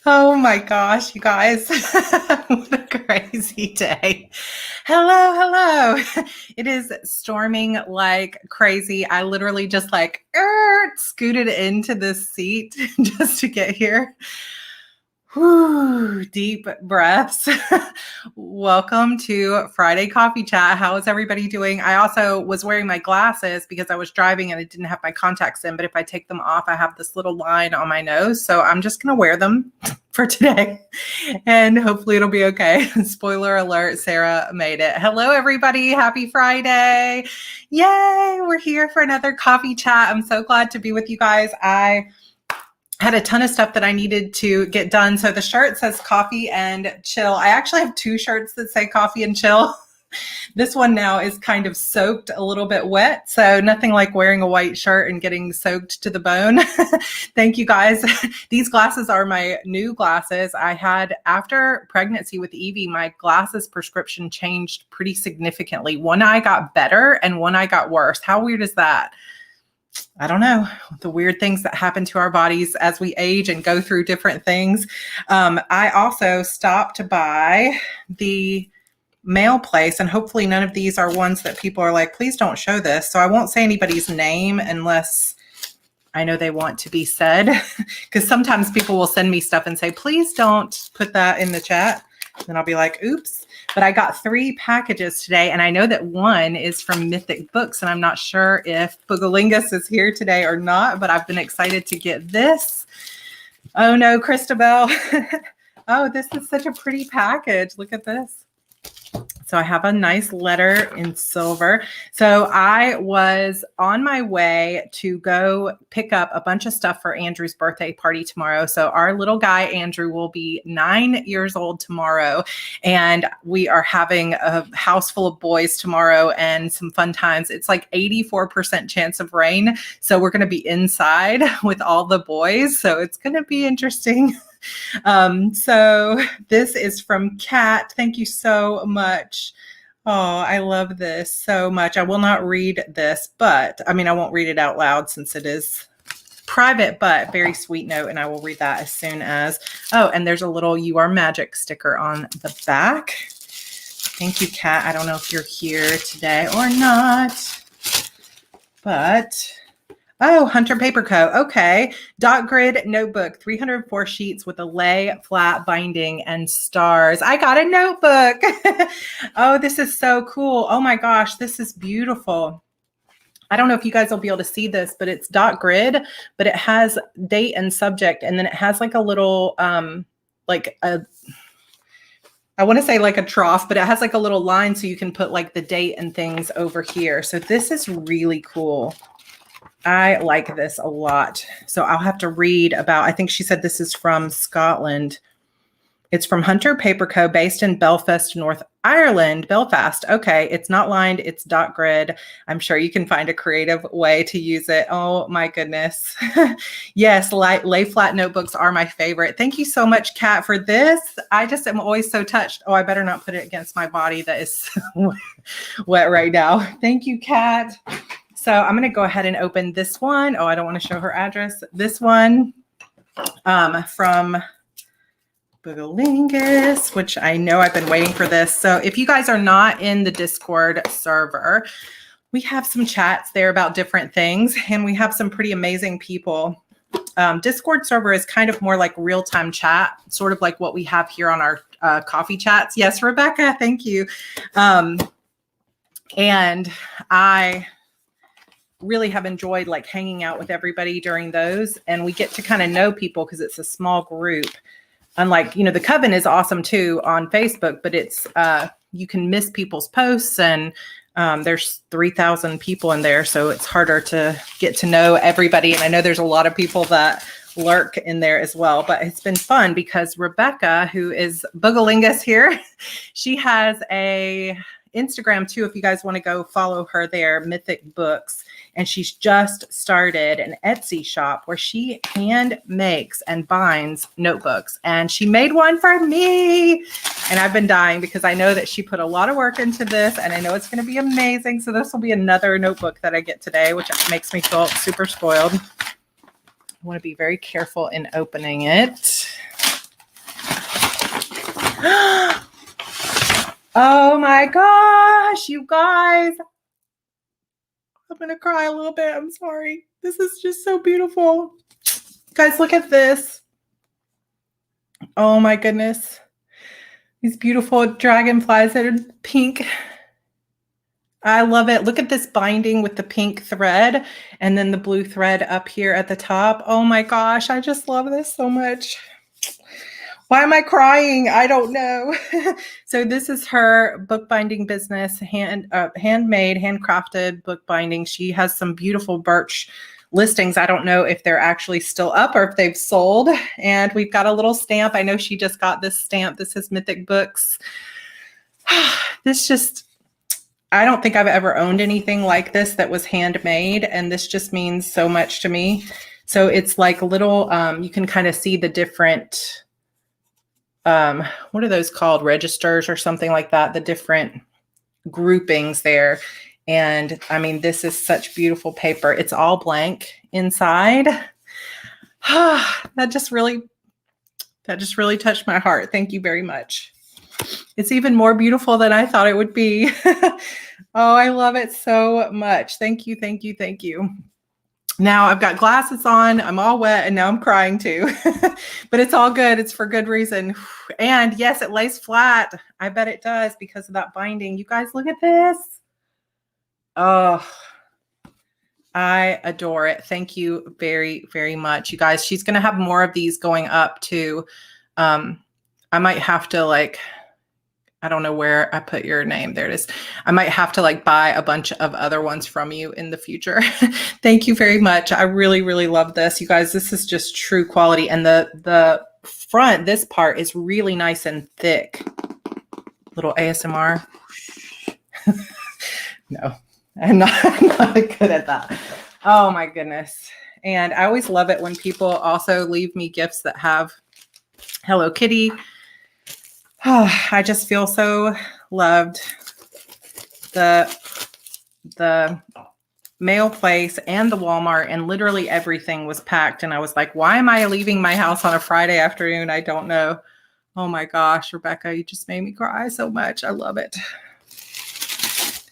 Oh my gosh, you guys. What a crazy day. Hello, hello. It is storming like crazy. I literally just scooted into this seat just to get here. Whew, deep breaths. Welcome to Friday Coffee Chat. How is everybody doing? I also was wearing my glasses because I was driving and I didn't have my contacts in, but if I take them off, I have this little line on my nose. So I'm just going to wear them for today and hopefully it'll be okay. Spoiler alert, Sarah made it. Hello, everybody. Happy Friday. Yay. We're here for another coffee chat. I'm so glad to be with you guys. I had a ton of stuff that I needed to get done. So the shirt says coffee and chill. I actually have two shirts that say coffee and chill. This one now is kind of soaked, a little bit wet. So nothing like wearing a white shirt and getting soaked to the bone. Thank you guys. These glasses are my new glasses. I had, after pregnancy with Evie, my glasses prescription changed pretty significantly. One eye got better and one eye got worse. How weird is that? I don't know, the weird things that happen to our bodies as we age and go through different things. I also stopped by the mail place, and hopefully none of these are ones that people are like, please don't show this. So I won't say anybody's name unless I know they want to be said, because sometimes people will send me stuff and say, please don't put that in the chat. And I'll be like, oops. But I got 3 packages today, and I know that one is from Mythic Books, and I'm not sure if Boogalingus is here today or not, but I've been excited to get this. Oh no, Christabelle. Oh, this is such a pretty package. Look at this. So I have a nice letter in silver. So I was on my way to go pick up a bunch of stuff for Andrew's birthday party tomorrow. So our little guy, Andrew, will be 9 years old tomorrow. And we are having a house full of boys tomorrow and some fun times. It's like 84% chance of rain. So we're going to be inside with all the boys. So it's going to be interesting. So this is from Kat. Thank you so much. Oh, I love this so much. I will not read this, but I won't read it out loud since it is private, but very sweet note. And I will read that as soon as, oh, and there's a little You Are Magic sticker on the back. Thank you, Kat. I don't know if you're here today or not, but oh, Hunter Paper Co. Okay. Dot grid notebook, 304 sheets with a lay flat binding and stars. I got a notebook. Oh, this is so cool. Oh my gosh, this is beautiful. I don't know if you guys will be able to see this, but it's dot grid, but it has date and subject. And then it has like a little, I want to say like a trough, but it has like a little line so you can put like the date and things over here. So this is really cool. I like this a lot. So I'll have to read about, I think she said this is from Scotland. It's from Hunter Paper Co. based in Belfast, North Ireland. Belfast. Okay. It's not lined. It's dot grid. I'm sure you can find a creative way to use it. Oh my goodness. Yes. Lay flat notebooks are my favorite. Thank you so much, Kat, for this. I just am always so touched. Oh, I better not put it against my body. That is so wet right now. Thank you, Kat. So I'm going to go ahead and open this one. Oh, I don't want to show her address. This one from Boogalingus, which I know I've been waiting for this. So if you guys are not in the Discord server, we have some chats there about different things, and we have some pretty amazing people. Discord server is kind of more like real-time chat, sort of like what we have here on our coffee chats. Yes, Rebecca, thank you. And I really have enjoyed like hanging out with everybody during those, and we get to kind of know people because it's a small group. Unlike, the Coven is awesome too on Facebook, but it's you can miss people's posts, and there's 3,000 people in there, so it's harder to get to know everybody. And I know there's a lot of people that lurk in there as well, but it's been fun because Rebecca, who is Boogalingus here, she has a Instagram too, if you guys want to go follow her there, Mythic Books. And she's just started an Etsy shop where she hand makes and binds notebooks. And she made one for me. And I've been dying because I know that she put a lot of work into this, and I know it's going to be amazing. So this will be another notebook that I get today, which makes me feel super spoiled. I want to be very careful in opening it. Oh my gosh, you guys. I'm going to cry a little bit. I'm sorry. This is just so beautiful. Guys, look at this. Oh my goodness. These beautiful dragonflies that are pink. I love it. Look at this binding with the pink thread and then the blue thread up here at the top. Oh my gosh, I just love this so much. Why am I crying? I don't know. So this is her bookbinding business, handmade, handcrafted bookbinding. She has some beautiful birch listings. I don't know if they're actually still up or if they've sold. And we've got a little stamp. I know she just got this stamp. This is Mythic Books. This just, I don't think I've ever owned anything like this that was handmade. And this just means so much to me. So it's like little, you can kind of see the different, what are those called? Registers or something like that. The different groupings there. And I mean, this is such beautiful paper. It's all blank inside. That just really touched my heart. Thank you very much. It's even more beautiful than I thought it would be. Oh, I love it so much. Thank you. Thank you. Thank you. Now I've got glasses on, I'm all wet, and now I'm crying too. But it's all good. It's for good reason. And yes, it lays flat. I bet it does because of that binding. You guys, look at this. Oh, I adore it. Thank you very, very much. You guys, she's going to have more of these going up too. I might have to I don't know where I put your name. There it is. I might have to buy a bunch of other ones from you in the future. Thank you very much. I really, really love this. You guys, this is just true quality. And the front, this part is really nice and thick. Little ASMR. No, I'm not good at that. Oh my goodness. And I always love it when people also leave me gifts that have Hello Kitty. Oh, I just feel so loved. The mail place and the Walmart and literally everything was packed. And I was like, why am I leaving my house on a Friday afternoon? I don't know. Oh my gosh, Rebecca, you just made me cry so much. I love it.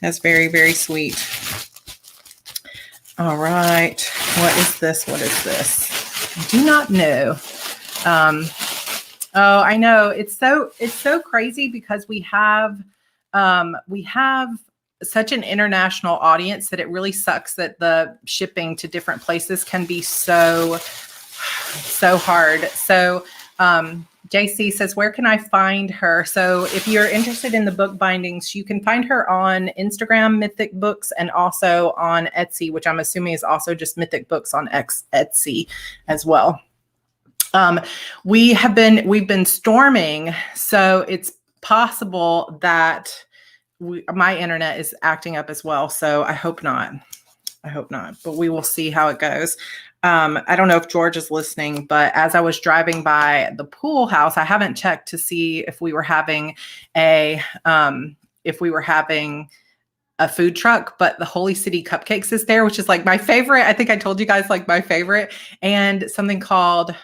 That's very, very sweet. All right. What is this? What is this? I do not know. Oh, I know. It's so crazy because we have such an international audience that it really sucks that the shipping to different places can be so hard. So, JC says, where can I find her? So if you're interested in the book bindings, you can find her on Instagram, Mythic Books, and also on Etsy, which I'm assuming is also just Mythic Books on Etsy as well. We've been storming, so it's possible that my internet is acting up as well. So I hope not, but we will see how it goes. I don't know if George is listening, but as I was driving by the pool house, I haven't checked to see if we were having a food truck, but the Holy City Cupcakes is there, which is my favorite. I think I told you guys my favorite, and something called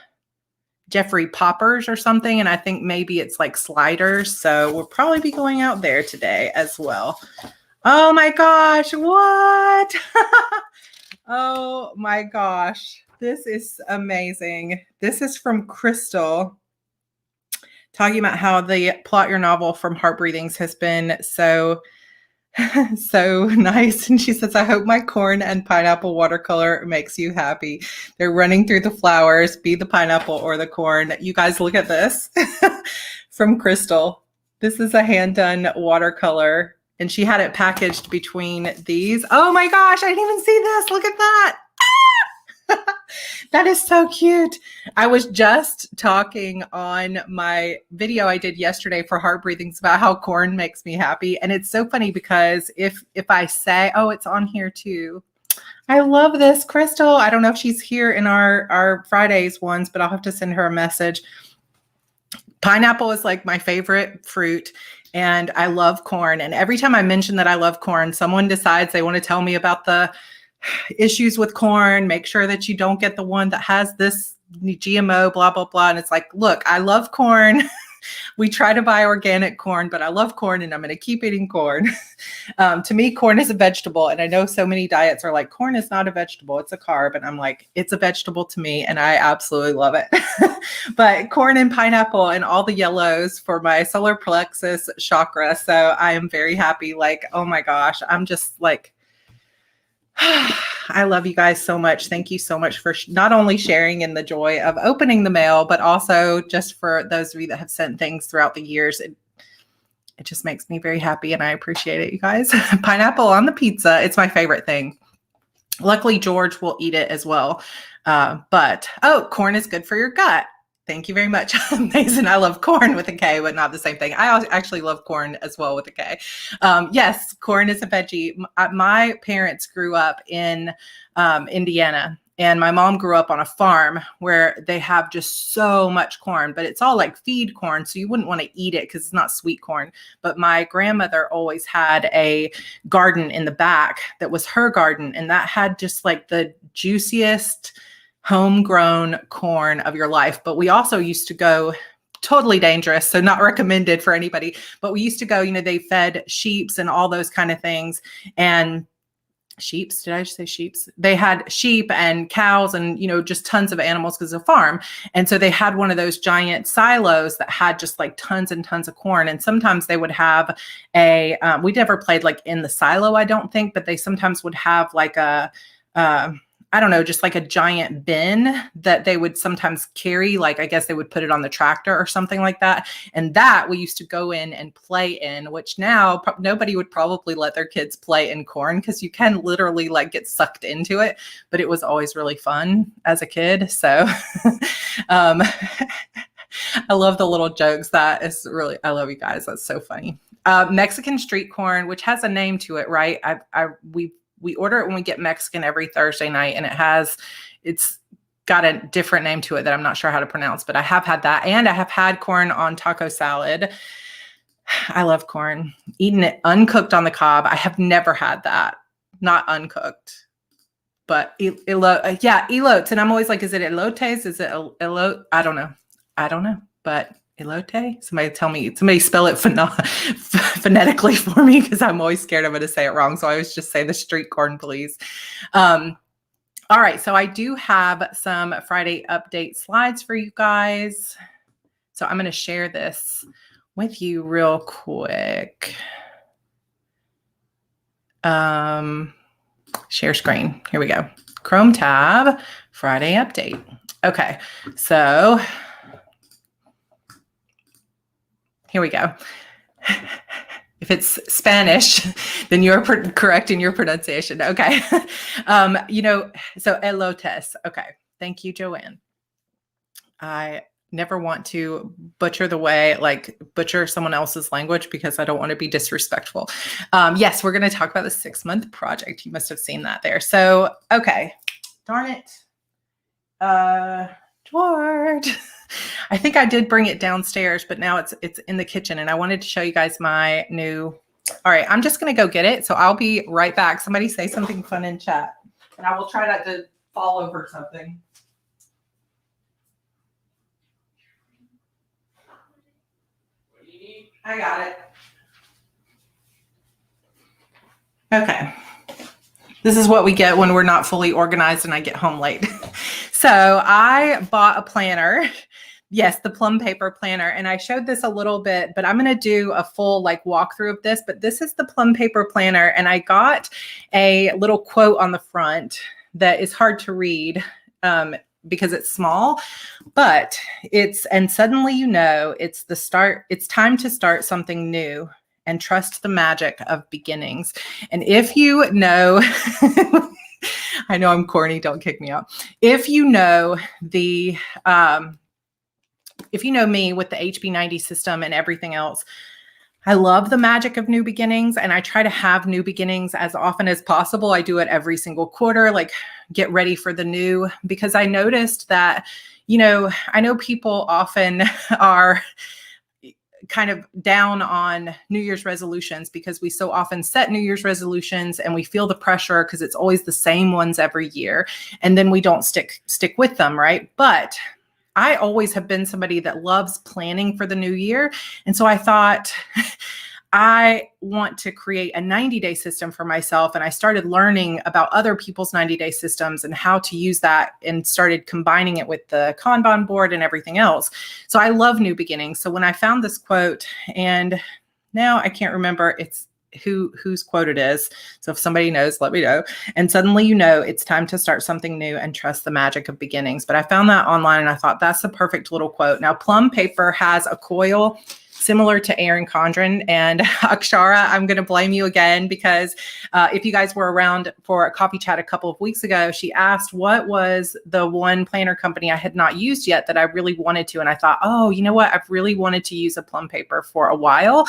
Jeffrey Poppers or something. And I think maybe it's sliders. So we'll probably be going out there today as well. Oh my gosh. What? Oh my gosh. This is amazing. This is from Crystal, talking about how the Plot Your Novel from Heart Breathings has been so nice. And she says, I hope my corn and pineapple watercolor makes you happy. They're running through the flowers, be the pineapple or the corn. You guys, look at this from Crystal. This is a hand-done watercolor, and she had it packaged between these. Oh my gosh, I didn't even see this. Look at that. That is so cute. I was just talking on my video I did yesterday for Heart Breathings about how corn makes me happy. And it's so funny because if I say, oh, it's on here too. I love this, Crystal. I don't know if she's here in our Fridays ones, but I'll have to send her a message. Pineapple is my favorite fruit. And I love corn. And every time I mention that I love corn, someone decides they want to tell me about the issues with corn. Make sure that you don't get the one that has this GMO, blah, blah, blah. And it's look, I love corn. We try to buy organic corn, but I love corn and I'm going to keep eating corn. To me, corn is a vegetable. And I know so many diets are like, corn is not a vegetable, it's a carb. And I'm like, it's a vegetable to me. And I absolutely love it. But corn and pineapple and all the yellows for my solar plexus chakra. So I am very happy. Like, oh my gosh, I'm just like, I love you guys so much. Thank you so much for not only sharing in the joy of opening the mail, but also just for those of you that have sent things throughout the years. It just makes me very happy and I appreciate it, you guys. Pineapple on the pizza. It's my favorite thing. Luckily, George will eat it as well. But corn is good for your gut. Thank you very much. Amazing. I love corn with a K, but not the same thing. I actually love corn as well with a K. Yes, corn is a veggie. My parents grew up in Indiana, and my mom grew up on a farm where they have just so much corn, but it's all like feed corn. So you wouldn't want to eat it because it's not sweet corn. But my grandmother always had a garden in the back that was her garden. And that had just like the juiciest homegrown corn of your life. But we also used to go, totally dangerous, so not recommended for anybody, but we used to go, they fed sheeps and all those kind of things. And sheeps, did I just say sheeps? They had sheep and cows and, just tons of animals because it's a farm. And so they had one of those giant silos that had just like tons and tons of corn. And sometimes they would have we never played like in the silo, I don't think, but they sometimes would have like I don't know, just like a giant bin that they would sometimes carry. Like, I guess they would put it on the tractor or something like that. And that we used to go in and play in, which now nobody would probably let their kids play in corn because you can literally like get sucked into it. But it was always really fun as a kid. So I love the little jokes. That is really, I love you guys. That's so funny. Mexican street corn, which has a name to it, right? We order it when we get Mexican every Thursday night, and it's got a different name to it that I'm not sure how to pronounce, but I have had that. And I have had corn on taco salad. I love corn. Eating it uncooked on the cob. I have never had that. Not uncooked, but elotes. And I'm always like, is it elotes? Is it elote? I don't know, but elote? Somebody spell it phonetically for me because I'm always scared I'm going to say it wrong. So I always just say the street corn, please. All right. So I do have some Friday update slides for you guys. So I'm going to share this with you real quick. Share screen. Here we go. Chrome tab, Friday update. Okay. So here we go. If it's Spanish, then you're correct in your pronunciation. Okay. So elotes. Okay. Thank you, Joanne. I never want to butcher someone else's language because I don't want to be disrespectful. Yes, we're going to talk about the 6-month project. You must have seen that there. So, okay. Darn it. George. I think I did bring it downstairs, but now it's in the kitchen, and I wanted to show you guys my new. All right, I'm just going to go get it. So I'll be right back. Somebody say something fun in chat, and I will try not to fall over something. What do you need? I got it. Okay. This is what we get when we're not fully organized and I get home late. So I bought a planner. Yes, the Plum paper planner. And I showed this a little bit, but I'm going to do a full walkthrough of this. But this is the Plum paper planner. And I got a little quote on the front that is hard to read because it's small, but and suddenly it's the start. It's time to start something new and trust the magic of beginnings. And if you know, I know I'm corny, don't kick me out. If you know if you know me with the HB90 system and everything else, I love the magic of new beginnings, and I try to have new beginnings as often as possible. I do it every single quarter, get ready for the new, because I noticed that, I know people often are kind of down on New Year's resolutions because we so often set New Year's resolutions and we feel the pressure because it's always the same ones every year. And then we don't stick with them, right? But I always have been somebody that loves planning for the new year. And so I thought, I want to create a 90-day system for myself. And I started learning about other people's 90-day systems and how to use that, and started combining it with the Kanban board and everything else. So I love new beginnings. So when I found this quote, and now I can't remember whose quote it is. So if somebody knows, let me know. And suddenly, it's time to start something new and trust the magic of beginnings. But I found that online and I thought that's the perfect little quote. Now, Plum paper has a coil similar to Erin Condren, and Akshara, I'm going to blame you again, because if you guys were around for a coffee chat a couple of weeks ago, she asked what was the one planner company I had not used yet that I really wanted to. And I thought, oh, you know what? I've really wanted to use a Plum paper for a while.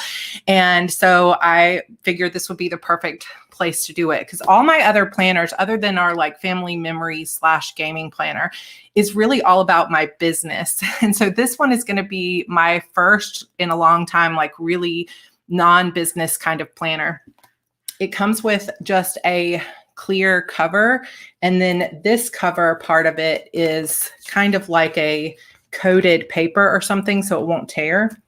And so I figured this would be the perfect place to do it, because all my other planners, other than our like family memory / gaming planner, is really all about my business. And so this one is going to be my first in a long time, like really non-business kind of planner. It comes with just a clear cover. And then this cover part of it is kind of like a coated paper or something, so it won't tear.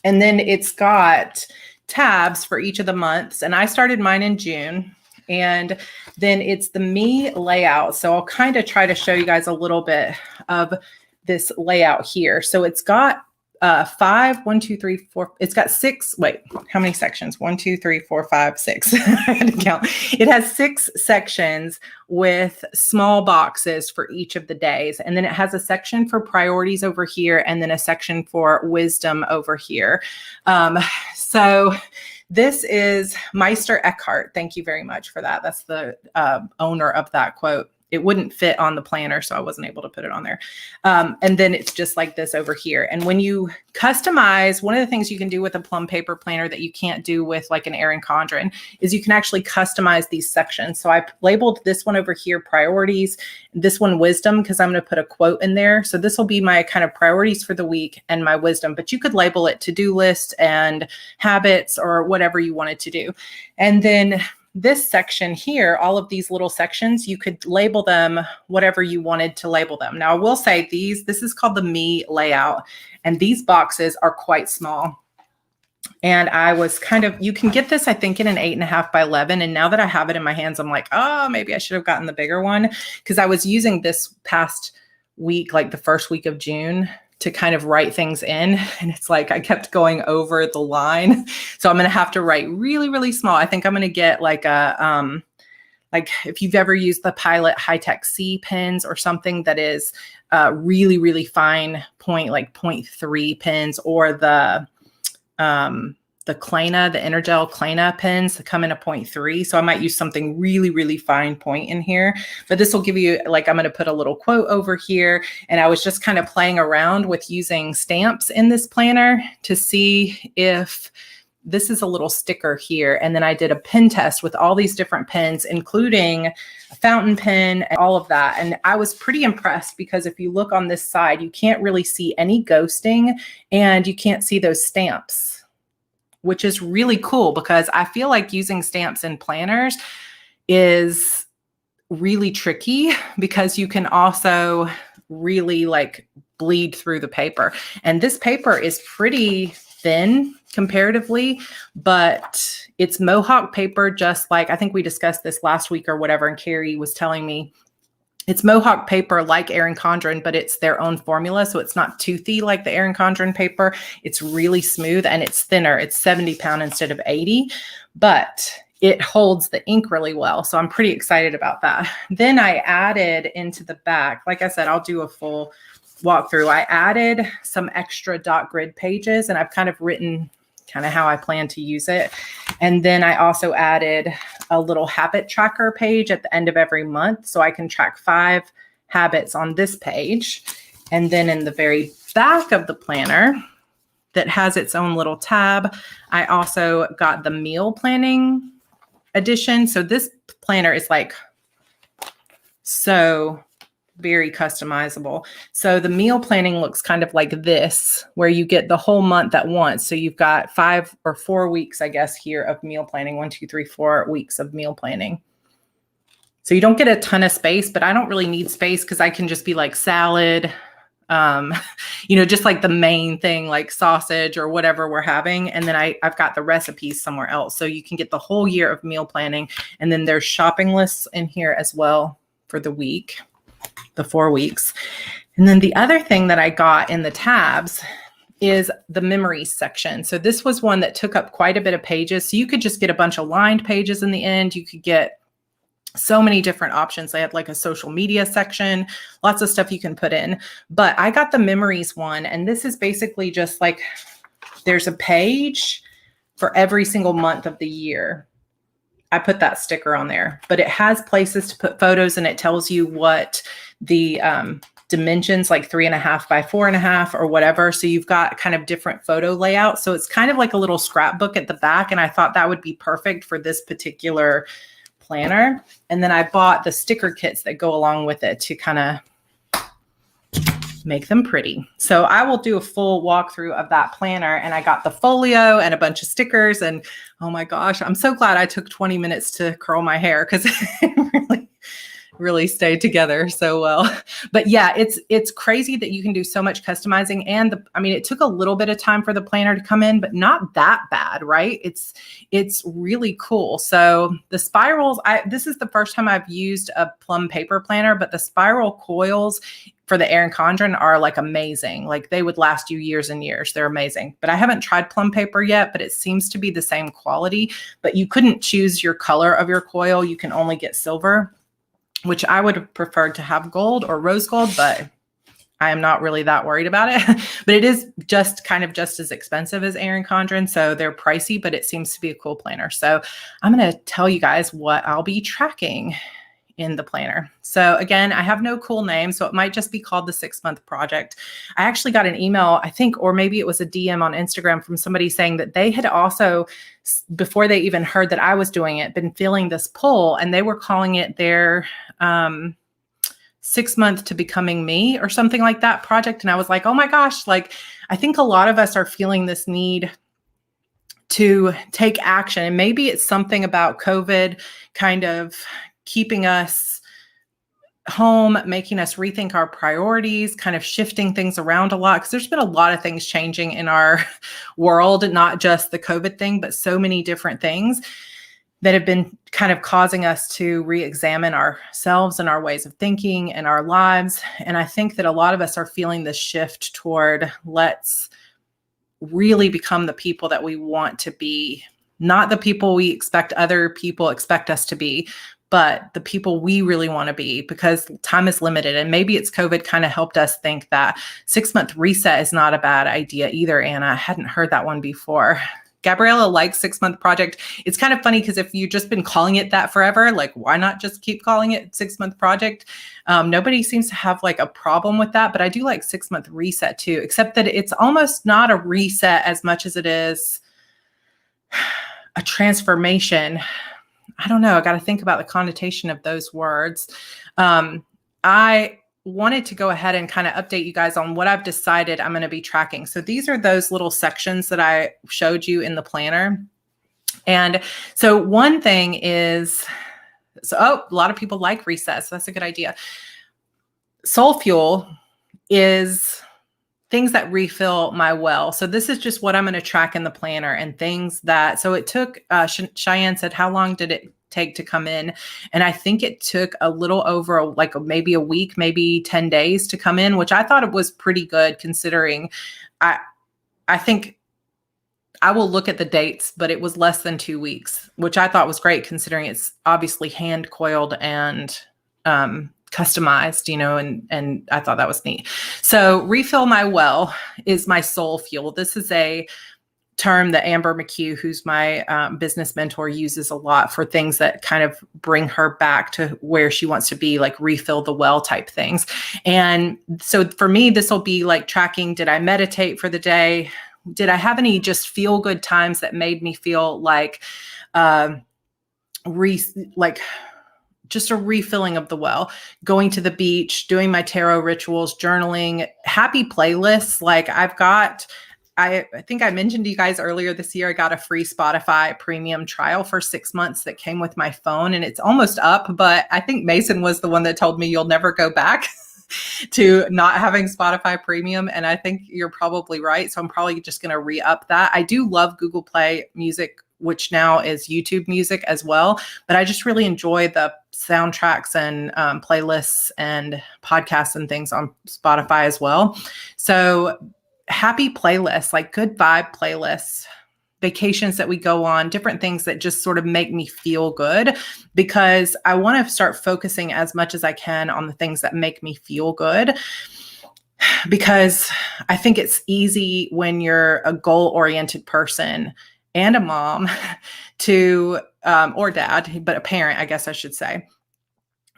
And then it's got tabs for each of the months. And I started mine in June. And then it's the me layout. So I'll kind of try to show you guys a little bit of this layout here. So it's got 1, 2, 3, 4. It's got 6. Wait, how many sections? 1, 2, 3, 4, 5, 6. I had to count. It has 6 sections with small boxes for each of the days. And then it has a section for priorities over here, and then a section for wisdom over here. So this is Meister Eckhart. Thank you very much for that. That's the owner of that quote. It wouldn't fit on the planner, so I wasn't able to put it on there. And then it's just like this over here. And when you customize, one of the things you can do with a Plum paper planner that you can't do with like an Erin Condren is you can actually customize these sections. So I labeled this one over here priorities, this one wisdom, because I'm going to put a quote in there. So this will be my kind of priorities for the week and my wisdom, but you could label it to-do list and habits or whatever you wanted to do. And then this section here, all of these little sections, you could label them whatever you wanted to label them. Now, I will say this is called the me layout, and these boxes are quite small. And I was you can get this, I think, in an 8.5 by 11. And now that I have it in my hands, I'm like, oh, maybe I should have gotten the bigger one, because I was using this past week, like the first week of June, to kind of write things in. And it's like, I kept going over the line. So I'm going to have to write really, really small. I think I'm going to get like like if you've ever used the Pilot High-Tech C pens or something that is really, really fine point, like 0.3 pens, or the Klena, the Energel Klena pens that come in a 0.3. So I might use something really, really fine point in here, but this will give you, like, I'm going to put a little quote over here. And I was just kind of playing around with using stamps in this planner to see if this is a little sticker here. And then I did a pen test with all these different pens, including a fountain pen and all of that. And I was pretty impressed, because if you look on this side, you can't really see any ghosting and you can't see those stamps, which is really cool, because I feel like using stamps in planners is really tricky, because you can also really like bleed through the paper. And this paper is pretty thin comparatively, but it's Mohawk paper, just like I think we discussed this last week or whatever. And Carrie was telling me it's Mohawk paper like Erin Condren, but it's their own formula. So it's not toothy like the Erin Condren paper. It's really smooth and it's thinner. It's 70 pound instead of 80, but it holds the ink really well. So I'm pretty excited about that. Then I added into the back, like I said, I'll do a full walkthrough. I added some extra dot grid pages, and I've kind of written kind of how I plan to use it. And then I also added a little habit tracker page at the end of every month, so I can track 5 habits on this page. And then in the very back of the planner that has its own little tab, I also got the meal planning edition. So this planner is like so very customizable. So the meal planning looks kind of like this, where you get the whole month at once. So you've got 5 or 4 weeks, I guess, here of meal planning, 1, 2, 3, 4 weeks of meal planning. So you don't get a ton of space, but I don't really need space, because I can just be like salad, um, just like the main thing, like sausage or whatever we're having. And then I've got the recipes somewhere else. So you can get the whole year of meal planning. And then there's shopping lists in here as well for the week, the 4 weeks. And then the other thing that I got in the tabs is the memories section. So this was one that took up quite a bit of pages. So you could just get a bunch of lined pages in the end. You could get so many different options. They had like a social media section, lots of stuff you can put in. But I got the memories one. And this is basically just like, there's a page for every single month of the year. I put that sticker on there, but it has places to put photos, and it tells you what the dimensions, like 3.5 by 4.5 or whatever. So you've got kind of different photo layouts. So it's kind of like a little scrapbook at the back. And I thought that would be perfect for this particular planner. And then I bought the sticker kits that go along with it to kind of make them pretty. So I will do a full walkthrough of that planner. And I got the folio and a bunch of stickers. And oh my gosh, I'm so glad I took 20 minutes to curl my hair, because it really stayed together so well. But yeah, it's crazy that you can do so much customizing. And it took a little bit of time for the planner to come in, but not that bad, right? It's really cool. So the spirals, this is the first time I've used a Plum paper planner, but the spiral coils for the Erin Condren are like amazing. Like they would last you years and years. They're amazing. But I haven't tried Plum paper yet, but it seems to be the same quality. But you couldn't choose your color of your coil. You can only get silver, which I would have preferred to have gold or rose gold, but I am not really that worried about it. But it is just as expensive as Erin Condren. So they're pricey, but it seems to be a cool planner. So I'm going to tell you guys what I'll be tracking in the planner. So again, I have no cool name, so it might just be called the 6-month project. I actually got an email, I think, or maybe it was a DM on Instagram from somebody saying that they had also, before they even heard that I was doing it, been feeling this pull, and they were calling it their 6-month to becoming me or something like that project. And I was like, oh my gosh, like I think a lot of us are feeling this need to take action. And maybe it's something about COVID kind of keeping us home, making us rethink our priorities, kind of shifting things around a lot. Because there's been a lot of things changing in our world, not just the COVID thing, but so many different things that have been kind of causing us to re-examine ourselves and our ways of thinking and our lives. And I think that a lot of us are feeling this shift toward let's really become the people that we want to be, not the people we expect other people expect us to be, but the people we really want to be, because time is limited. And maybe it's COVID kind of helped us think that 6-month reset is not a bad idea either, Anna. I hadn't heard that one before. Gabriella likes 6-month project. It's kind of funny because if you've just been calling it that forever, like why not just keep calling it 6-month project? Nobody seems to have like a problem with that, but I do like 6-month reset too, except that it's almost not a reset as much as it is a transformation. I don't know. I got to think about the connotation of those words. I wanted to go ahead and kind of update you guys on what I've decided I'm going to be tracking. So these are those little sections that I showed you in the planner. And so one thing is, a lot of people like recess. So that's a good idea. Soul fuel is things that refill my well. So this is just what I'm going to track in the planner, and things that, so it took, Cheyenne said, how long did it take to come in? And I think it took a little over maybe a week, maybe 10 days to come in, which I thought it was pretty good considering. I think I will look at the dates, but it was less than 2 weeks, which I thought was great considering it's obviously hand coiled and, customized, and I thought that was neat. So refill my well is my soul fuel. This is a term that Amber McHugh, who's my business mentor, uses a lot for things that kind of bring her back to where she wants to be, like refill the well type things. And so for me, this will be like tracking, did I meditate for the day? Did I have any just feel good times that made me feel like, just a refilling of the well, going to the beach, doing my tarot rituals, journaling, happy playlists. Like I think I mentioned to you guys earlier this year, I got a free Spotify premium trial for 6 months that came with my phone, and it's almost up, but I think Mason was the one that told me you'll never go back. to not having Spotify Premium. And I think you're probably right. So I'm probably just going to re-up that. I do love Google Play Music, which now is YouTube Music as well. But I just really enjoy the soundtracks and playlists and podcasts and things on Spotify as well. So happy playlists, like good vibe playlists, vacations that we go on, different things that just sort of make me feel good, because I want to start focusing as much as I can on the things that make me feel good. Because I think it's easy when you're a goal-oriented person and a mom to, or dad, but a parent, I guess I should say,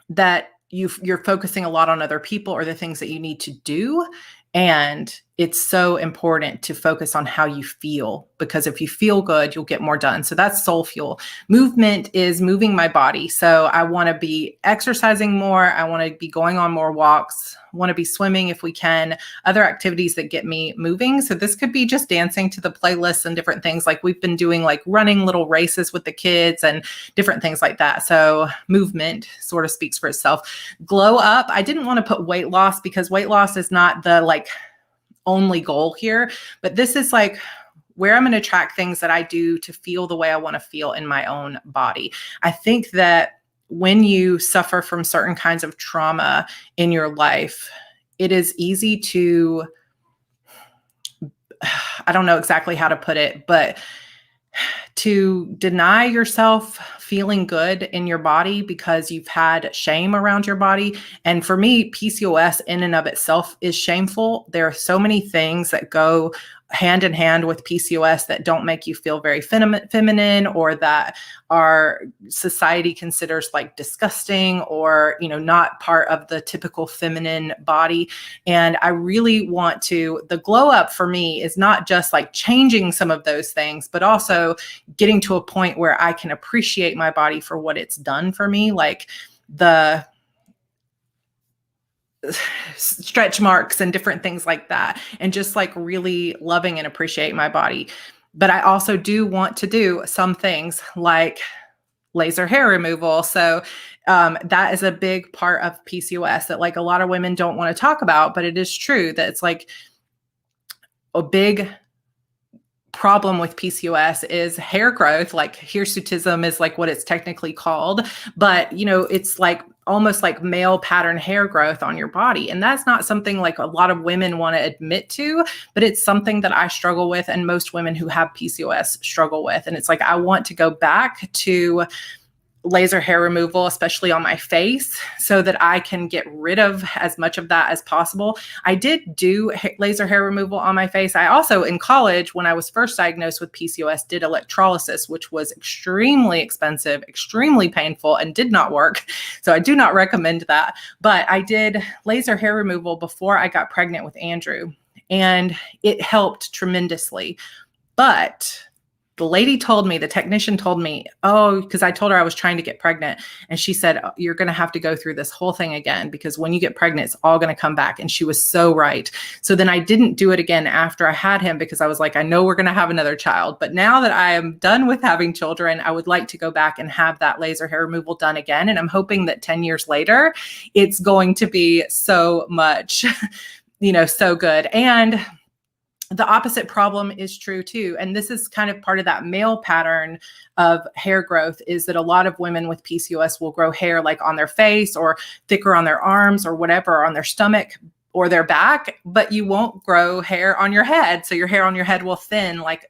that you're focusing a lot on other people or the things that you need to do. And it's so important to focus on how you feel, because if you feel good, you'll get more done. So that's soul fuel. Movement is moving my body. So I want to be exercising more. I want to be going on more walks. I want to be swimming if we can, other activities that get me moving. So this could be just dancing to the playlists and different things, like we've been doing, like running little races with the kids and different things like that. So movement sort of speaks for itself. Glow up. I didn't want to put weight loss, because weight loss is not the only goal here, but this is like where I'm going to track things that I do to feel the way I want to feel in my own body. I think that when you suffer from certain kinds of trauma in your life, it is easy to, I don't know exactly how to put it, but to deny yourself feeling good in your body because you've had shame around your body. And for me, PCOS in and of itself is shameful. There are so many things that go hand in hand with PCOS that don't make you feel very feminine, or that our society considers like disgusting, or, not part of the typical feminine body. And I really want to, the glow up for me is not just like changing some of those things, but also getting to a point where I can appreciate my body for what it's done for me. Like the stretch marks and different things like that, and just like really loving and appreciate my body. But I also do want to do some things like laser hair removal. So that is a big part of PCOS that like a lot of women don't want to talk about, but it is true that it's like a big problem with PCOS is hair growth. Like hirsutism is like what it's technically called, but it's like almost like male pattern hair growth on your body. And that's not something like a lot of women want to admit to, but it's something that I struggle with, and most women who have PCOS struggle with. And it's like, I want to go back to laser hair removal, especially on my face, so that I can get rid of as much of that as possible. I did do laser hair removal on my face. I also, in college, when I was first diagnosed with PCOS, did electrolysis, which was extremely expensive, extremely painful, and did not work. So I do not recommend that. But I did laser hair removal before I got pregnant with Andrew, and it helped tremendously. But the technician told me, because I told her I was trying to get pregnant. And she said, you're going to have to go through this whole thing again, because when you get pregnant, it's all going to come back. And she was so right. So then I didn't do it again after I had him, because I was like, I know we're going to have another child. But now that I am done with having children, I would like to go back and have that laser hair removal done again. And I'm hoping that 10 years later, it's going to be so much, so good. And the opposite problem is true too. And this is kind of part of that male pattern of hair growth, is that a lot of women with PCOS will grow hair like on their face, or thicker on their arms, or whatever, or on their stomach or their back, but you won't grow hair on your head. So your hair on your head will thin like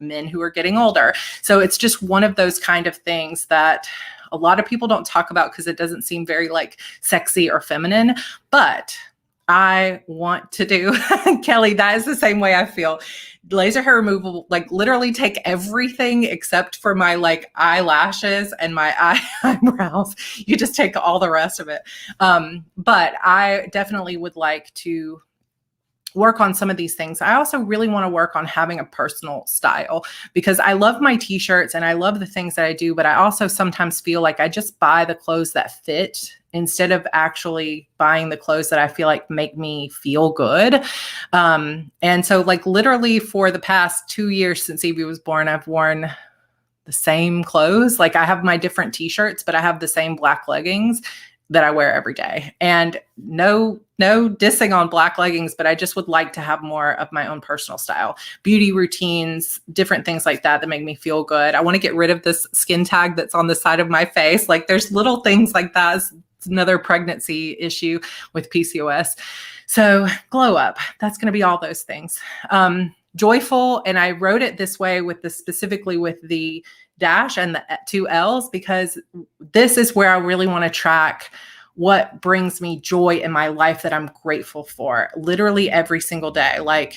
men who are getting older. So it's just one of those kind of things that a lot of people don't talk about, because it doesn't seem very like sexy or feminine, but I want to do. Kelly, that is the same way I feel. Laser hair removal, like literally take everything except for my like eyelashes and my eyebrows. You just take all the rest of it. But I definitely would like to work on some of these things. I also really want to work on having a personal style, because I love my t-shirts and I love the things that I do, but I also sometimes feel like I just buy the clothes that fit instead of actually buying the clothes that I feel like make me feel good. And so like literally for the past 2 years since Evie was born, I've worn the same clothes. Like I have my different t-shirts, but I have the same black leggings that I wear every day. And no dissing on black leggings, but I just would like to have more of my own personal style, beauty routines, different things like that make me feel good. I want to get rid of this skin tag that's on the side of my face. Like there's little things like that. It's another pregnancy issue with PCOS. So glow up, that's going to be all those things. Joyful. And I wrote it this way specifically with the dash and the 2 L's, because this is where I really want to track what brings me joy in my life that I'm grateful for literally every single day. Like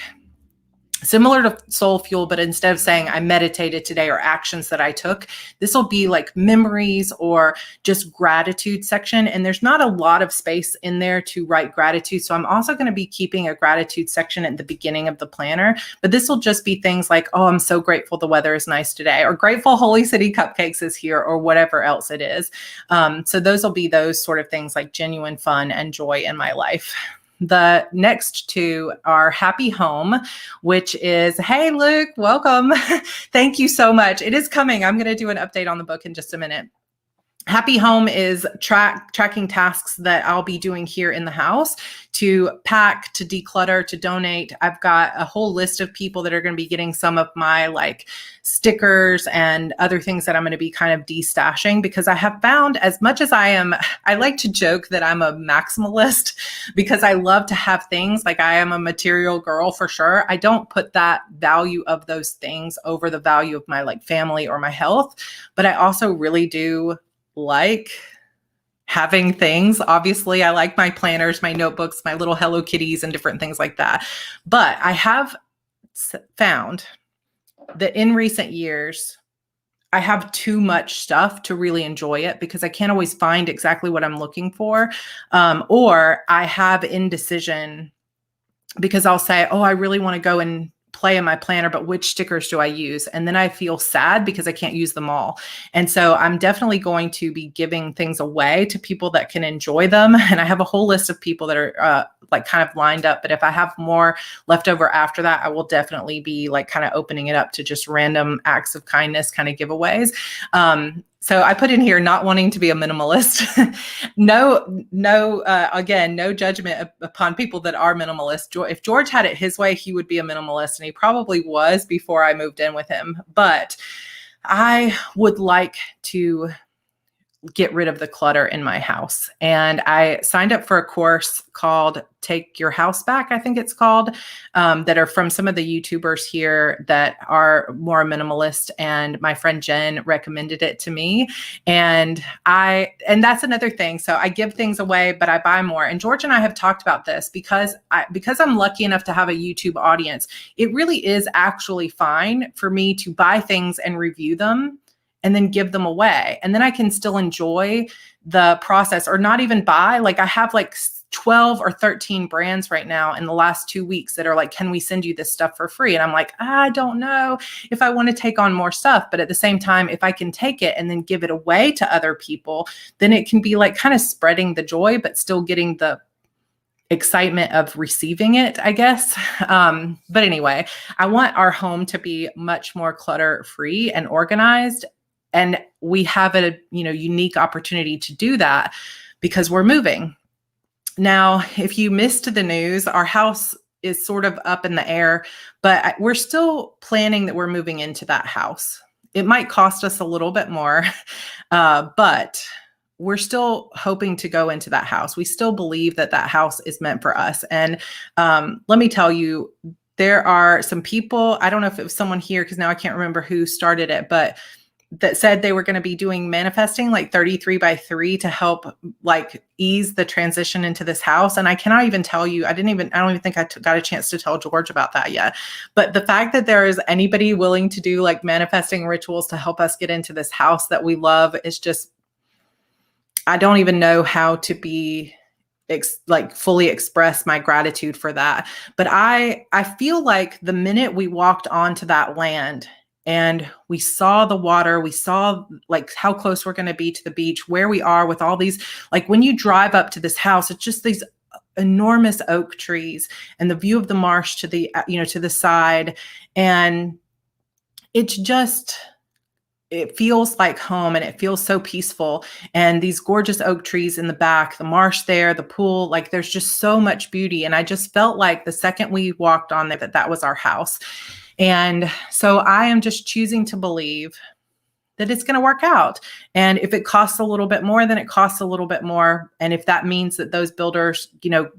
similar to Soul Fuel, but instead of saying I meditated today or actions that I took, this will be like memories or just gratitude section. And there's not a lot of space in there to write gratitude. So I'm also going to be keeping a gratitude section at the beginning of the planner, but this will just be things like, oh, I'm so grateful the weather is nice today, or grateful Holy City Cupcakes is here, or whatever else it is. So those will be those sort of things like genuine fun and joy in my life. The next 2 are Happy Home, which is, hey, Luke, welcome. Thank you so much. It is coming. I'm going to do an update on the book in just a minute. Happy Home is tracking tasks that I'll be doing here in the house to pack, to declutter, to donate. I've got a whole list of people that are going to be getting some of my like stickers and other things that I'm going to be kind of destashing, because I have found, as much as I like to joke that I'm a maximalist because I love to have things. Like I am a material girl for sure. I don't put that value of those things over the value of my like family or my health, but I also really do like having things. Obviously, I like my planners, my notebooks, my little Hello Kitties and different things like that. But I have found that in recent years, I have too much stuff to really enjoy it, because I can't always find exactly what I'm looking for. Or I have indecision because I'll say, oh, I really want to go and play in my planner, but which stickers do I use? And then I feel sad because I can't use them all. And so I'm definitely going to be giving things away to people that can enjoy them. And I have a whole list of people that are like kind of lined up. But if I have more left over after that, I will definitely be like kind of opening it up to just random acts of kindness kind of giveaways. So I put in here, not wanting to be a minimalist. Again, no judgment upon people that are minimalist. If George had it his way, he would be a minimalist, and he probably was before I moved in with him. But I would like to get rid of the clutter in my house. And I signed up for a course called Take Your House Back, I think it's called, that are from some of the YouTubers here that are more minimalist. And my friend Jen recommended it to me. And that's another thing. So I give things away, but I buy more. And George and I have talked about this because I'm lucky enough to have a YouTube audience. It really is actually fine for me to buy things and review them and then give them away. And then I can still enjoy the process, or not even buy. Like I have like 12 or 13 brands right now in the last 2 weeks that are like, can we send you this stuff for free? And I'm like, I don't know if I want to take on more stuff. But at the same time, if I can take it and then give it away to other people, then it can be like kind of spreading the joy, but still getting the excitement of receiving it, I guess. But anyway, I want our home to be much more clutter free and organized. And we have a unique opportunity to do that because we're moving. Now, if you missed the news, our house is sort of up in the air, but we're still planning that we're moving into that house. It might cost us a little bit more, but we're still hoping to go into that house. We still believe that that house is meant for us. And let me tell you, there are some people, I don't know if it was someone here, because now I can't remember who started it, but that said they were going to be doing manifesting like 33 by 3 to help like ease the transition into this house. And I cannot even tell you, I don't even think I got a chance to tell George about that yet. But the fact that there is anybody willing to do like manifesting rituals to help us get into this house that we love is just, I don't even know how to be fully express my gratitude for that. But I feel like the minute we walked onto that land and we saw the water, we saw like how close we're going to be to the beach, where we are with all these, like when you drive up to this house, it's just these enormous oak trees and the view of the marsh to the, to the side. And it's just, it feels like home and it feels so peaceful. And these gorgeous oak trees in the back, the marsh there, the pool, like there's just so much beauty. And I just felt like the second we walked on there that that was our house. And so I am just choosing to believe that it's going to work out. And if it costs a little bit more, then it costs a little bit more. And if that means that those builders,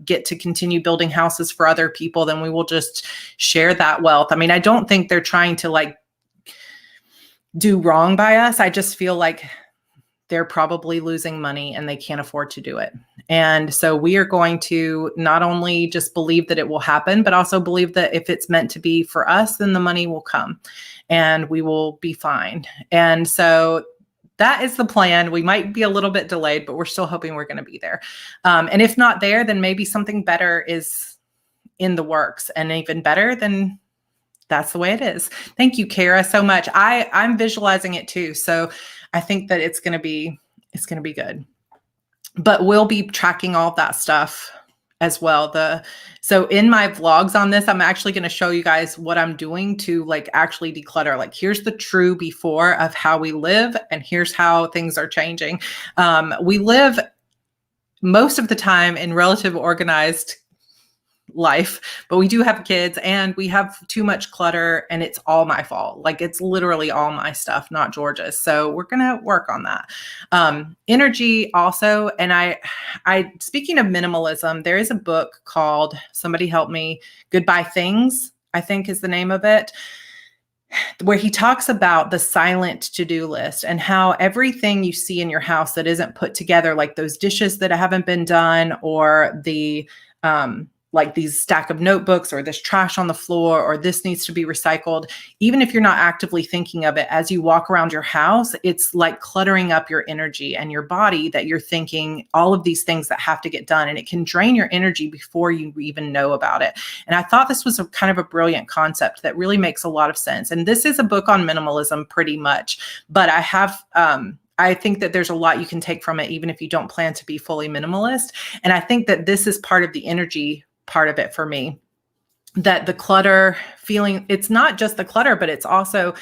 get to continue building houses for other people, then we will just share that wealth. I mean, I don't think they're trying to like do wrong by us. I just feel like they're probably losing money and they can't afford to do it. And so we are going to not only just believe that it will happen, but also believe that if it's meant to be for us, then the money will come and we will be fine. And so that is the plan. We might be a little bit delayed, but we're still hoping we're going to be there. And if not there, then maybe something better is in the works, and even better, then that's the way it is. Thank you, Kara, so much. I'm visualizing it too. So I think that it's going to be good, but we'll be tracking all of that stuff as well. So in my vlogs on this, I'm actually going to show you guys what I'm doing to like actually declutter. Like here's the true before of how we live, and here's how things are changing. We live most of the time in relative organized life, but we do have kids and we have too much clutter, and it's all my fault. Like it's literally all my stuff, not George's. So we're going to work on that. Energy also. And I speaking of minimalism, there is a book called, somebody help me, Goodbye Things, I think is the name of it, where he talks about the silent to-do list and how everything you see in your house that isn't put together, like those dishes that haven't been done, or the, like these stack of notebooks, or this trash on the floor, or this needs to be recycled. Even if you're not actively thinking of it, as you walk around your house, it's like cluttering up your energy and your body, that you're thinking all of these things that have to get done, and it can drain your energy before you even know about it. And I thought this was a kind of a brilliant concept that really makes a lot of sense. And this is a book on minimalism pretty much, but I think that there's a lot you can take from it, even if you don't plan to be fully minimalist. And I think that this is part of the energy part of it for me, that the clutter feeling, it's not just the clutter, but it's also,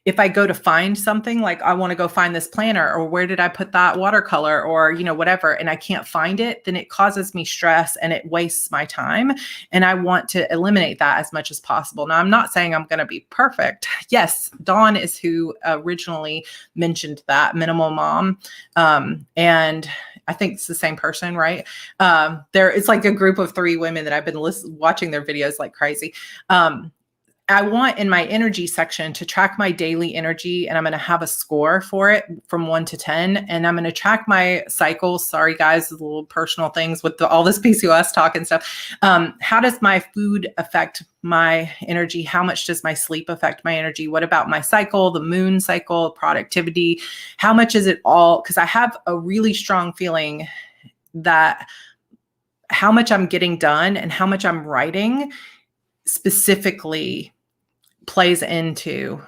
if I go to find something, like I want to go find this planner, or where did I put that watercolor, or, whatever, and I can't find it, then it causes me stress and it wastes my time. And I want to eliminate that as much as possible. Now, I'm not saying I'm going to be perfect. Yes, Dawn is who originally mentioned that, Minimal Mom. And I think it's the same person, right? It's like a group of 3 women that I've been watching their videos like crazy. I want in my energy section to track my daily energy, and I'm going to have a score for it from 1 to 10. And I'm going to track my cycles. Sorry, guys, little personal things with all this PCOS talk and stuff. How does my food affect my energy? How much does my sleep affect my energy? What about my cycle, the moon cycle, productivity? How much is it all? Because I have a really strong feeling that how much I'm getting done and how much I'm writing specifically plays into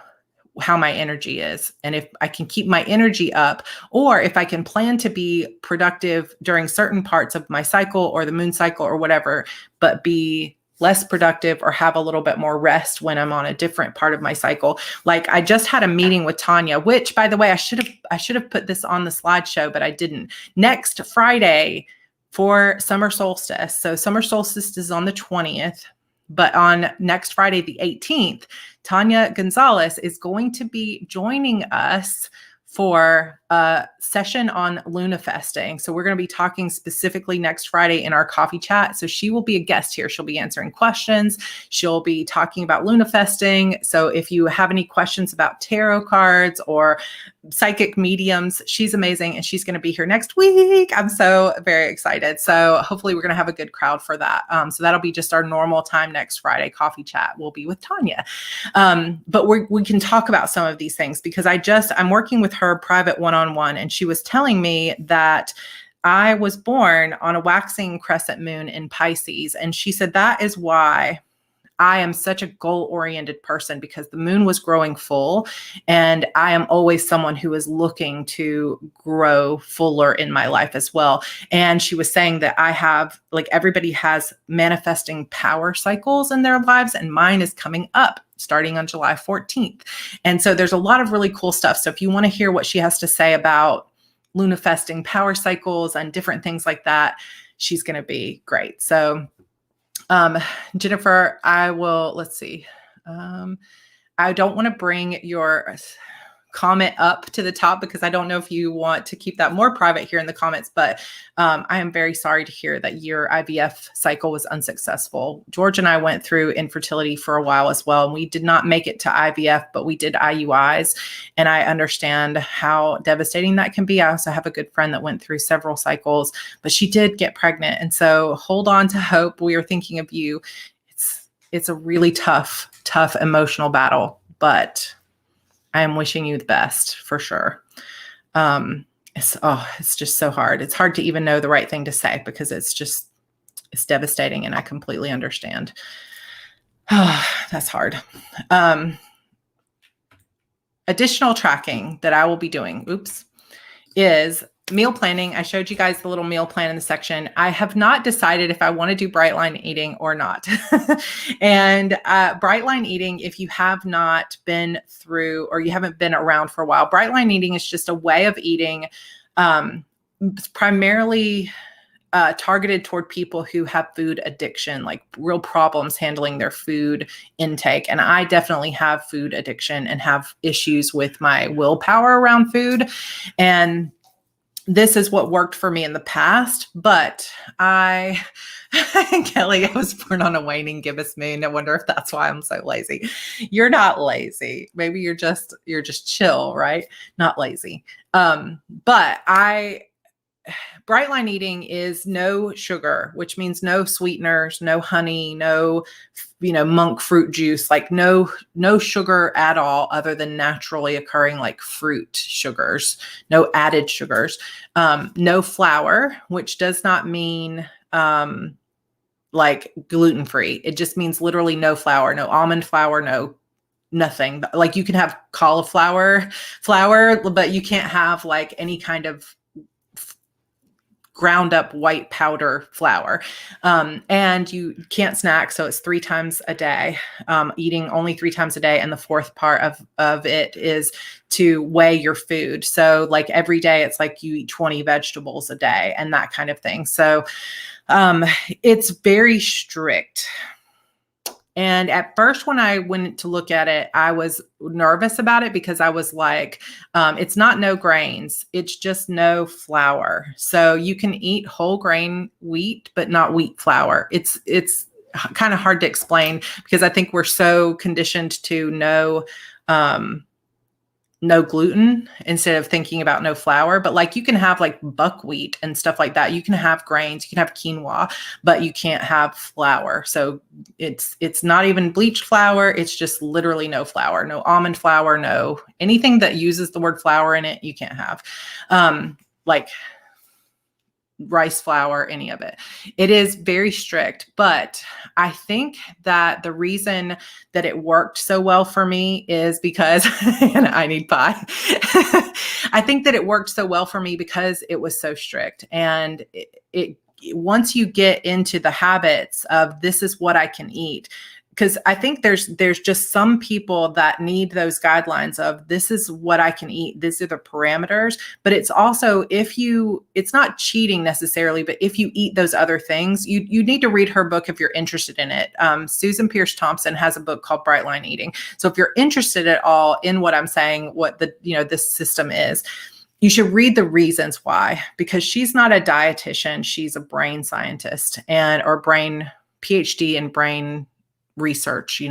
how my energy is. And if I can keep my energy up, or if I can plan to be productive during certain parts of my cycle or the moon cycle or whatever, but be less productive or have a little bit more rest when I'm on a different part of my cycle. Like I just had a meeting with Tanya, which, by the way, I should have put this on the slideshow, but I didn't. Next Friday for summer solstice. So summer solstice is on the 20th. But on next Friday, the 18th, Tanya Gonzalez is going to be joining us for a session on lunafesting. So we're going to be talking specifically next Friday in our coffee chat. So she will be a guest here. She'll be answering questions. She'll be talking about lunafesting. So if you have any questions about tarot cards or psychic mediums, she's amazing. And she's going to be here next week. I'm so very excited. So hopefully we're going to have a good crowd for that. So that'll be just our normal time next Friday. Coffee chat will be with Tanya. But we can talk about some of these things, because I'm working with her private one-on-one, and she was telling me that I was born on a waxing crescent moon in Pisces. And she said that is why I am such a goal-oriented person because the moon was growing full, and I am always someone who is looking to grow fuller in my life as well. And she was saying that I have, like, everybody has manifesting power cycles in their lives, and mine is coming up starting on July 14th. And so there's a lot of really cool stuff. So if you want to hear what she has to say about lunafesting power cycles and different things like that, she's going to be great. So Jennifer, let's see. I don't want to bring your comment up to the top because I don't know if you want to keep that more private here in the comments, but I am very sorry to hear that your IVF cycle was unsuccessful. George and I went through infertility for a while as well, and we did not make it to IVF, but we did IUIs, and I understand how devastating that can be. I also have a good friend that went through several cycles, but she did get pregnant, and so hold on to hope. We are thinking of you. It's a really tough emotional battle, but I am wishing you the best for sure. It's just so hard. It's hard to even know the right thing to say because it's devastating, and I completely understand. That's hard. Additional tracking that I will be doing, is meal planning. I showed you guys the little meal plan in the section. I have not decided if I want to do bright line eating or not. And bright line eating, if you have not been through or you haven't been around for a while, bright line eating is just a way of eating primarily targeted toward people who have food addiction, like real problems handling their food intake. And I definitely have food addiction and have issues with my willpower around food. And this is what worked for me in the past, but Kelly, I was born on a waning gibbous moon. I wonder if that's why I'm so lazy. You're not lazy. Maybe you're just chill, right? Not lazy. But bright line eating is no sugar, which means no sweeteners, no honey, no, monk fruit juice, like no sugar at all other than naturally occurring like fruit sugars, no added sugars, no flour, which does not mean like gluten-free. It just means literally no flour, no almond flour, no nothing. Like you can have cauliflower flour, but you can't have like any kind of ground up white powder flour. And you can't snack. So it's 3 times a day, eating only 3 times a day. And the fourth part of it is to weigh your food. So like every day it's like you eat 20 vegetables a day and that kind of thing. So it's very strict. And at first, when I went to look at it, I was nervous about it because I was like, it's not no grains. It's just no flour. So you can eat whole grain wheat, but not wheat flour. It's kind of hard to explain because I think we're so conditioned to no gluten instead of thinking about no flour. But like you can have like buckwheat and stuff like that. You can have grains, you can have quinoa, but you can't have flour. So it's not even bleached flour. It's just literally no flour, no almond flour, no anything that uses the word flour in it. You can't have like rice flour, any of it. It is very strict, but I think that the reason that it worked so well for me is because, and I need pie. I think that it worked so well for me because it was so strict. And it once you get into the habits of this is what I can eat, because I think there's just some people that need those guidelines of this is what I can eat. These are the parameters, but it's also it's not cheating necessarily, but if you eat those other things, you need to read her book if you're interested in it. Susan Pierce Thompson has a book called Bright Line Eating. So if you're interested at all in what I'm saying, what this system is, you should read the reasons why, because she's not a dietitian. She's a brain scientist or brain PhD in brain research,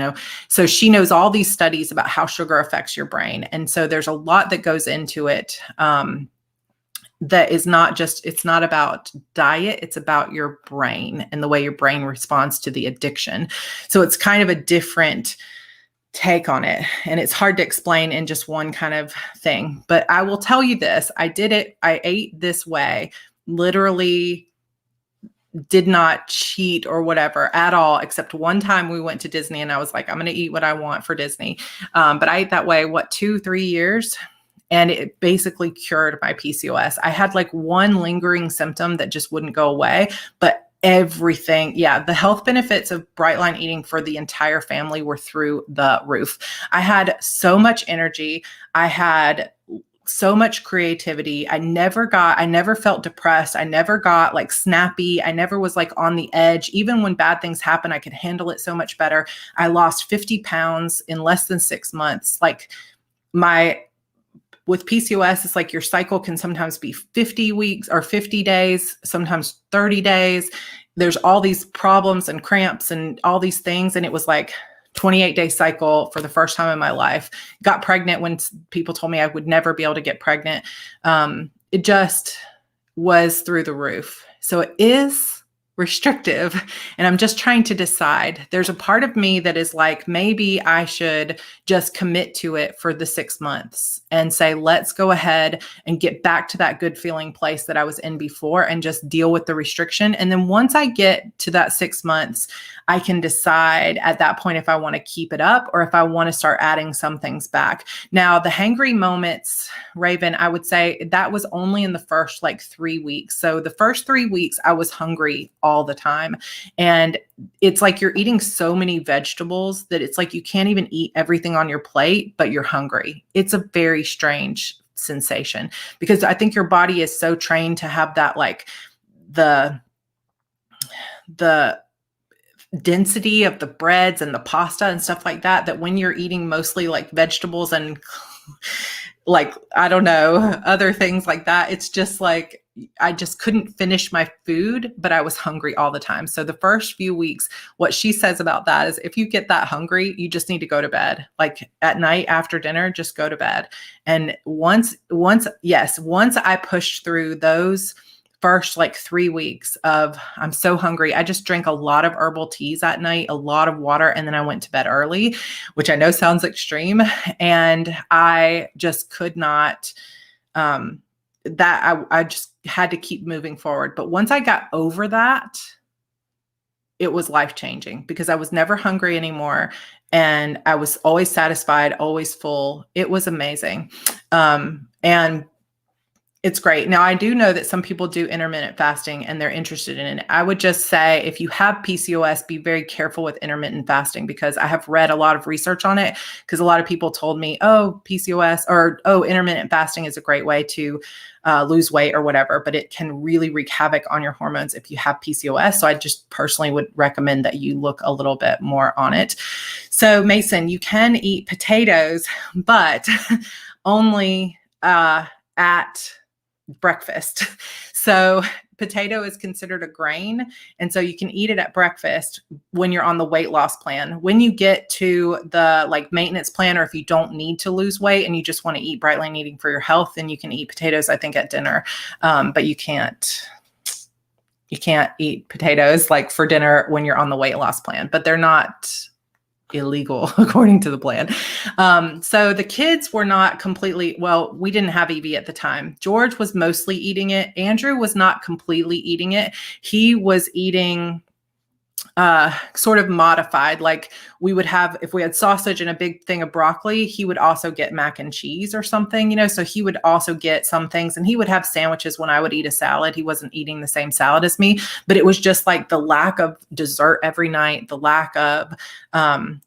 so she knows all these studies about how sugar affects your brain. And so there's a lot that goes into it that is it's not about diet. It's about your brain and the way your brain responds to the addiction. So it's kind of a different take on it. And it's hard to explain in just one kind of thing. But I will tell you this, I did it. I ate this way literally did not cheat or whatever at all, except one time we went to Disney and I was like, I'm going to eat what I want for Disney. But I ate that way, 2-3 years? And it basically cured my PCOS. I had like one lingering symptom that just wouldn't go away, but everything, the health benefits of bright line eating for the entire family were through the roof. I had so much energy. I had so much creativity. I never felt depressed. I never got like snappy. I never was like on the edge. Even when bad things happen, I could handle it so much better. I lost 50 pounds in less than 6 months. Like with PCOS, it's like your cycle can sometimes be 50 weeks or 50 days, sometimes 30 days. There's all these problems and cramps and all these things. And it was like 28-day cycle for the first time in my life. Got pregnant when people told me I would never be able to get pregnant. It just was through the roof. So it is restrictive. And I'm just trying to decide. There's a part of me that is like, maybe I should just commit to it for the 6 months and say, let's go ahead and get back to that good feeling place that I was in before and just deal with the restriction. And then once I get to that 6 months, I can decide at that point if I want to keep it up or if I want to start adding some things back. Now, the hangry moments, Raven, I would say that was only in the first like 3 weeks. So the first 3 weeks, I was hungry all the time. And it's like you're eating so many vegetables that it's like you can't even eat everything on your plate, but you're hungry. It's a very strange sensation because I think your body is so trained to have that like the density of the breads and the pasta and stuff like that, that when you're eating mostly like vegetables and like, I don't know, other things like that, it's just like, I just couldn't finish my food, but I was hungry all the time. So the first few weeks, what she says about that is if you get that hungry, you just need to go to bed. Like at night after dinner, just go to bed. And once I pushed through those first like 3 weeks of I'm so hungry, I just drank a lot of herbal teas at night, a lot of water, and then I went to bed early, which I know sounds extreme. And I just could not, I just had to keep moving forward. But once I got over that, it was life-changing because I was never hungry anymore. And I was always satisfied, always full. It was amazing. And it's great. Now, I do know that some people do intermittent fasting and they're interested in it. I would just say if you have PCOS, be very careful with intermittent fasting because I have read a lot of research on it because a lot of people told me, oh, PCOS or, oh, intermittent fasting is a great way to lose weight or whatever, but it can really wreak havoc on your hormones if you have PCOS. So I just personally would recommend that you look a little bit more on it. So Mason, you can eat potatoes, but only at breakfast. So potato is considered a grain. And so you can eat it at breakfast when you're on the weight loss plan. When you get to the like maintenance plan, or if you don't need to lose weight and you just want to eat bright line eating for your health, then you can eat potatoes, I think, at dinner. But you can't eat potatoes like for dinner when you're on the weight loss plan, but they're not illegal according to the plan. So the kids were not completely, well, we didn't have EV at the time. George was mostly eating it. Andrew was not completely eating it. He was eating sort of modified. Like we would have, if we had sausage and a big thing of broccoli, he would also get mac and cheese or something, so he would also get some things and he would have sandwiches when I would eat a salad. He wasn't eating the same salad as me, but it was just like the lack of dessert every night, the lack of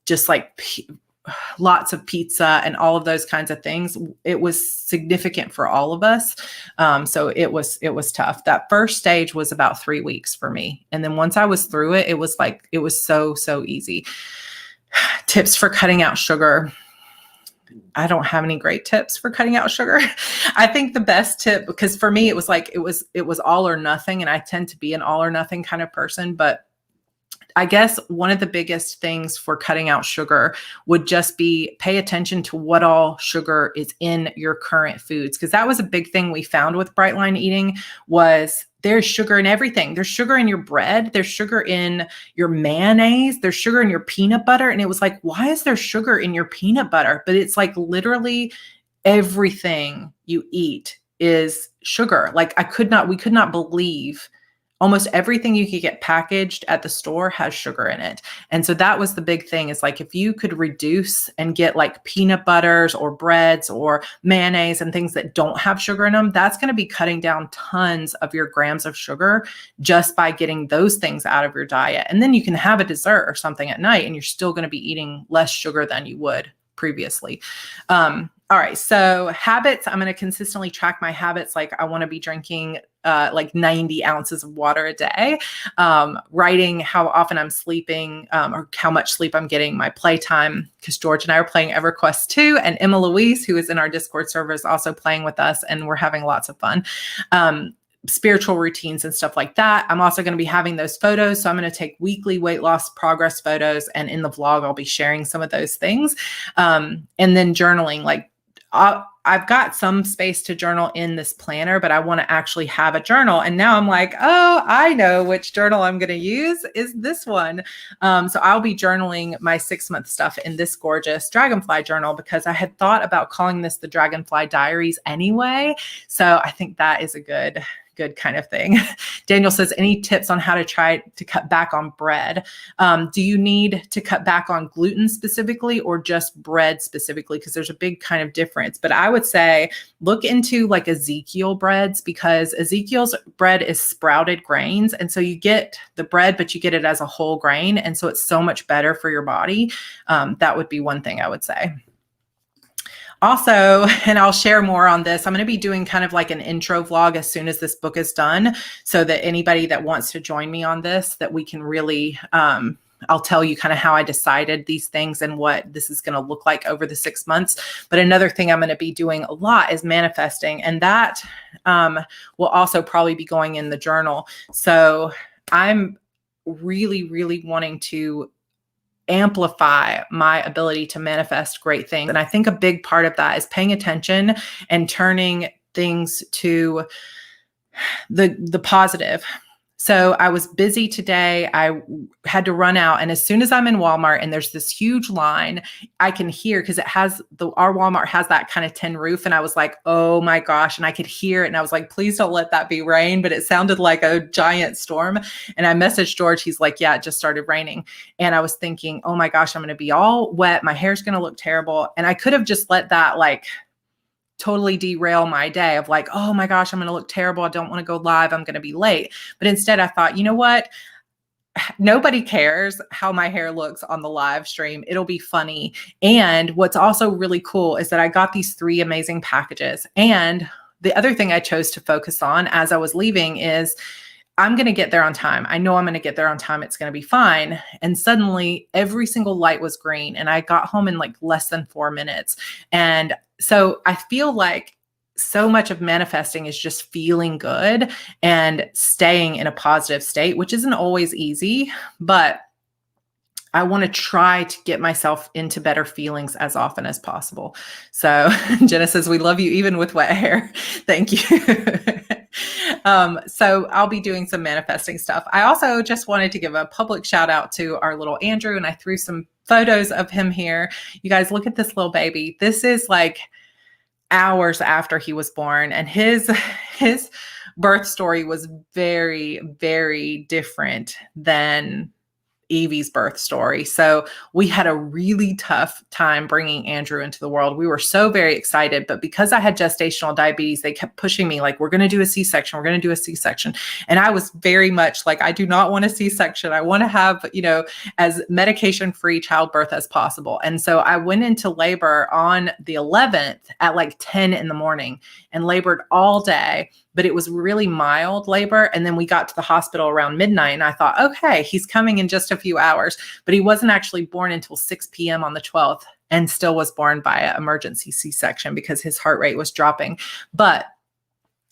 just like lots of pizza and all of those kinds of things. It was significant for all of us. So it was tough. That first stage was about 3 weeks for me. And then once I was through it, it was so easy. Tips for cutting out sugar. I don't have any great tips for cutting out sugar. I think the best tip, because for me, it was like, it was all or nothing. And I tend to be an all or nothing kind of person, but I guess one of the biggest things for cutting out sugar would just be pay attention to what all sugar is in your current foods. Because that was a big thing we found with bright line eating was there's sugar in everything. There's sugar in your bread. There's sugar in your mayonnaise. There's sugar in your peanut butter. And it was like, why is there sugar in your peanut butter? But it's like literally everything you eat is sugar. Like we could not believe almost everything you could get packaged at the store has sugar in it. And so that was the big thing, is like, if you could reduce and get like peanut butters or breads or mayonnaise and things that don't have sugar in them, that's going to be cutting down tons of your grams of sugar just by getting those things out of your diet. And then you can have a dessert or something at night and you're still going to be eating less sugar than you would previously. All right. So habits, I'm going to consistently track my habits. Like, I want to be drinking like 90 ounces of water a day, writing how often I'm sleeping, or how much sleep I'm getting, my playtime, because George and I are playing EverQuest 2, and Emma Louise, who is in our Discord server, is also playing with us, and we're having lots of fun. Spiritual routines and stuff like that. I'm also going to be having those photos. So I'm going to take weekly weight loss progress photos, and in the vlog, I'll be sharing some of those things. And then journaling, like, I've got some space to journal in this planner, but I want to actually have a journal. And now I'm like, oh, I know which journal I'm going to use is this one. So I'll be journaling my 6-month stuff in this gorgeous Dragonfly journal, because I had thought about calling this the Dragonfly Diaries anyway. So I think that is a good kind of thing. Daniel says, any tips on how to try to cut back on bread? Do you need to cut back on gluten specifically, or just bread specifically? Because there's a big kind of difference. But I would say look into like Ezekiel breads, because Ezekiel's bread is sprouted grains. And so you get the bread, but you get it as a whole grain. And so it's so much better for your body. That would be one thing I would say. Also, and I'll share more on this, I'm going to be doing kind of like an intro vlog as soon as this book is done, so that anybody that wants to join me on this, that we can really, I'll tell you kind of how I decided these things and what this is going to look like over the 6 months. But another thing I'm going to be doing a lot is manifesting, and that will also probably be going in the journal. So I'm really, really wanting to amplify my ability to manifest great things. And I think a big part of that is paying attention and turning things to the positive. So I was busy today. I had to run out. And as soon as I'm in Walmart and there's this huge line, I can hear, because it has our Walmart has that kind of tin roof. And I was like, oh my gosh. And I could hear it. And I was like, please don't let that be rain. But it sounded like a giant storm. And I messaged George. He's like, yeah, it just started raining. And I was thinking, oh my gosh, I'm going to be all wet. My hair's going to look terrible. And I could have just let that like totally derail my day of like, oh my gosh, I'm going to look terrible. I don't want to go live. I'm going to be late. But instead I thought, you know what? Nobody cares how my hair looks on the live stream. It'll be funny. And what's also really cool is that I got these 3 amazing packages. And the other thing I chose to focus on as I was leaving is, I'm going to get there on time. I know I'm going to get there on time. It's going to be fine. And suddenly every single light was green, and I got home in like less than 4 minutes. And so I feel like so much of manifesting is just feeling good and staying in a positive state, which isn't always easy, but I want to try to get myself into better feelings as often as possible. So Jenna says, we love you even with wet hair. Thank you. So I'll be doing some manifesting stuff. I also just wanted to give a public shout out to our little Andrew, and I threw some photos of him here. You guys, look at this little baby. This is like hours after he was born, and his birth story was very, very different than Evie's birth story. So we had a really tough time bringing Andrew into the world. We were so very excited, but because I had gestational diabetes, they kept pushing me like, we're going to do a C-section. We're going to do a C-section. And I was very much like, I do not want a C-section. I want to have, as medication-free childbirth as possible. And so I went into labor on the 11th at like 10 in the morning and labored all day. But it was really mild labor. And then we got to the hospital around midnight, and I thought, okay, he's coming in just a few hours. But he wasn't actually born until 6 p.m. on the 12th, and still was born by an emergency C-section because his heart rate was dropping. But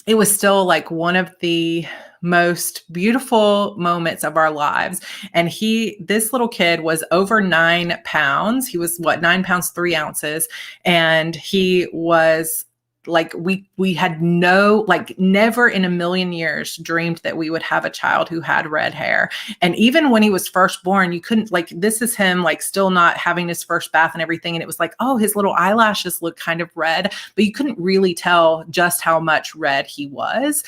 it was still like one of the most beautiful moments of our lives. And this little kid was over 9 pounds. He was 9 pounds, 3 ounces. And he was like, we had never in a million years dreamed that we would have a child who had red hair. And even when he was first born, you couldn't, this is him still not having his first bath and everything. And it was like, oh, his little eyelashes look kind of red, but you couldn't really tell just how much red he was.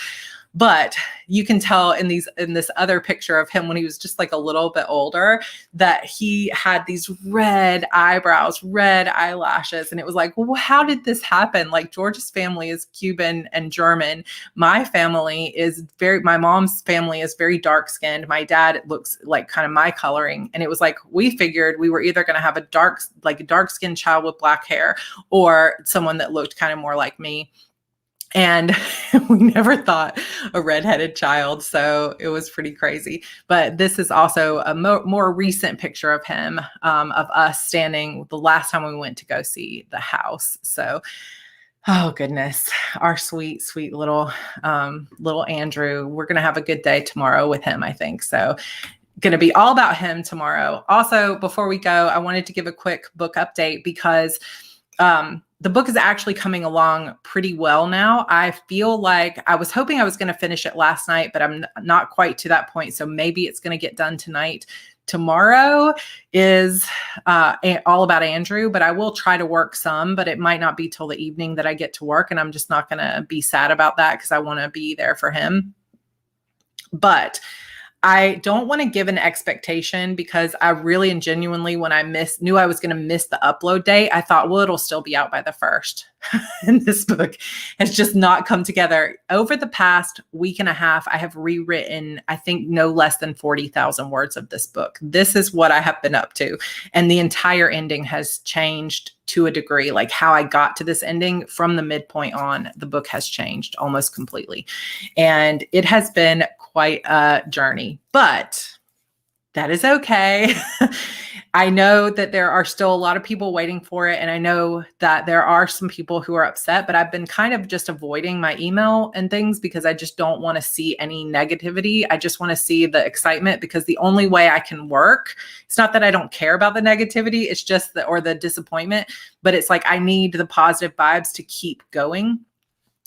But you can tell in this other picture of him when he was just like a little bit older, that he had these red eyebrows, red eyelashes. And it was like, well, how did this happen? Like, George's family is Cuban and German. My mom's family is very dark skinned. My dad looks like kind of my coloring. And it was like, we figured we were either going to have a dark skinned child with black hair, or someone that looked kind of more like me. And we never thought a redheaded child. So it was pretty crazy. But this is also a more recent picture of him, of us standing the last time we went to go see the house. So, oh goodness, our sweet, sweet little Andrew. We're going to have a good day tomorrow with him, I think. So going to be all about him tomorrow. Also, before we go, I wanted to give a quick book update because the book is actually coming along pretty well now. I feel like I was hoping I was going to finish it last night, but I'm not quite to that point. So maybe it's going to get done tonight. Tomorrow is all about Andrew, but I will try to work some, but it might not be till the evening that I get to work. And I'm just not going to be sad about that because I want to be there for him. But I don't want to give an expectation because I really and genuinely, when I knew I was going to miss the upload date, I thought, well, it'll still be out by the 1st. And this book has just not come together. Over the past week and a half, I have rewritten, I think, no less than 40,000 words of this book. This is what I have been up to. And the entire ending has changed to a degree. Like, how I got to this ending from the midpoint on, the book has changed almost completely. And it has been quite a journey, but that is okay. I know that there are still a lot of people waiting for it. And I know that there are some people who are upset, but I've been kind of just avoiding my email and things because I just don't want to see any negativity. I just want to see the excitement, because the only way I can work, it's not that I don't care about the negativity, it's just or the disappointment, but it's like I need the positive vibes to keep going.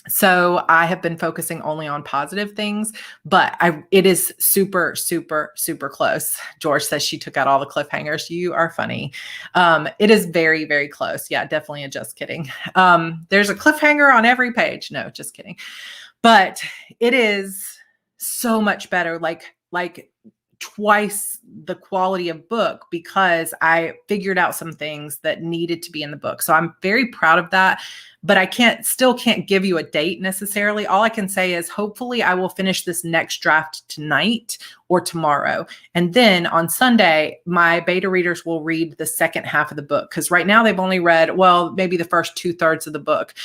So I have been focusing only on positive things, but it is super, super, super close. George says she took out all the cliffhangers. You are funny. It is very, very close. Yeah, definitely. Just kidding. There's a cliffhanger on every page. No, just kidding. But it is so much better. Like twice the quality of book, because I figured out some things that needed to be in the book. So I'm very proud of that, but I still can't give you a date necessarily. All I can say is hopefully I will finish this next draft tonight or tomorrow. And then on Sunday, my beta readers will read the second half of the book. Cause right now they've only read, well, maybe the first 2/3 of the book.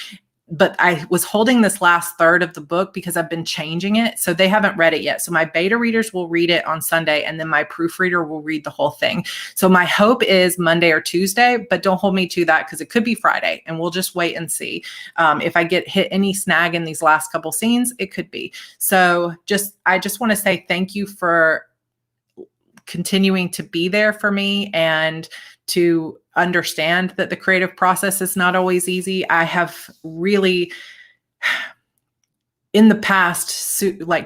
But I was holding this last third of the book because I've been changing it. So they haven't read it yet. So my beta readers will read it on Sunday, and then my proofreader will read the whole thing. So my hope is Monday or Tuesday, but don't hold me to that because it could be Friday, and we'll just wait and see. If I get hit any snag in these last couple scenes, it could be. So I just want to say thank you for continuing to be there for me and to understand that the creative process is not always easy. I have really, in the past,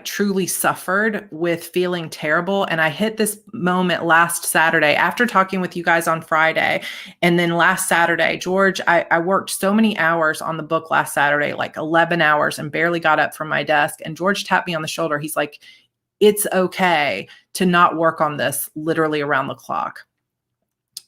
truly suffered with feeling terrible. And I hit this moment last Saturday after talking with you guys on Friday. And then last Saturday, George, I worked so many hours on the book last Saturday, like 11 hours, and barely got up from my desk. And George tapped me on the shoulder. He's like, it's okay to not work on this literally around the clock.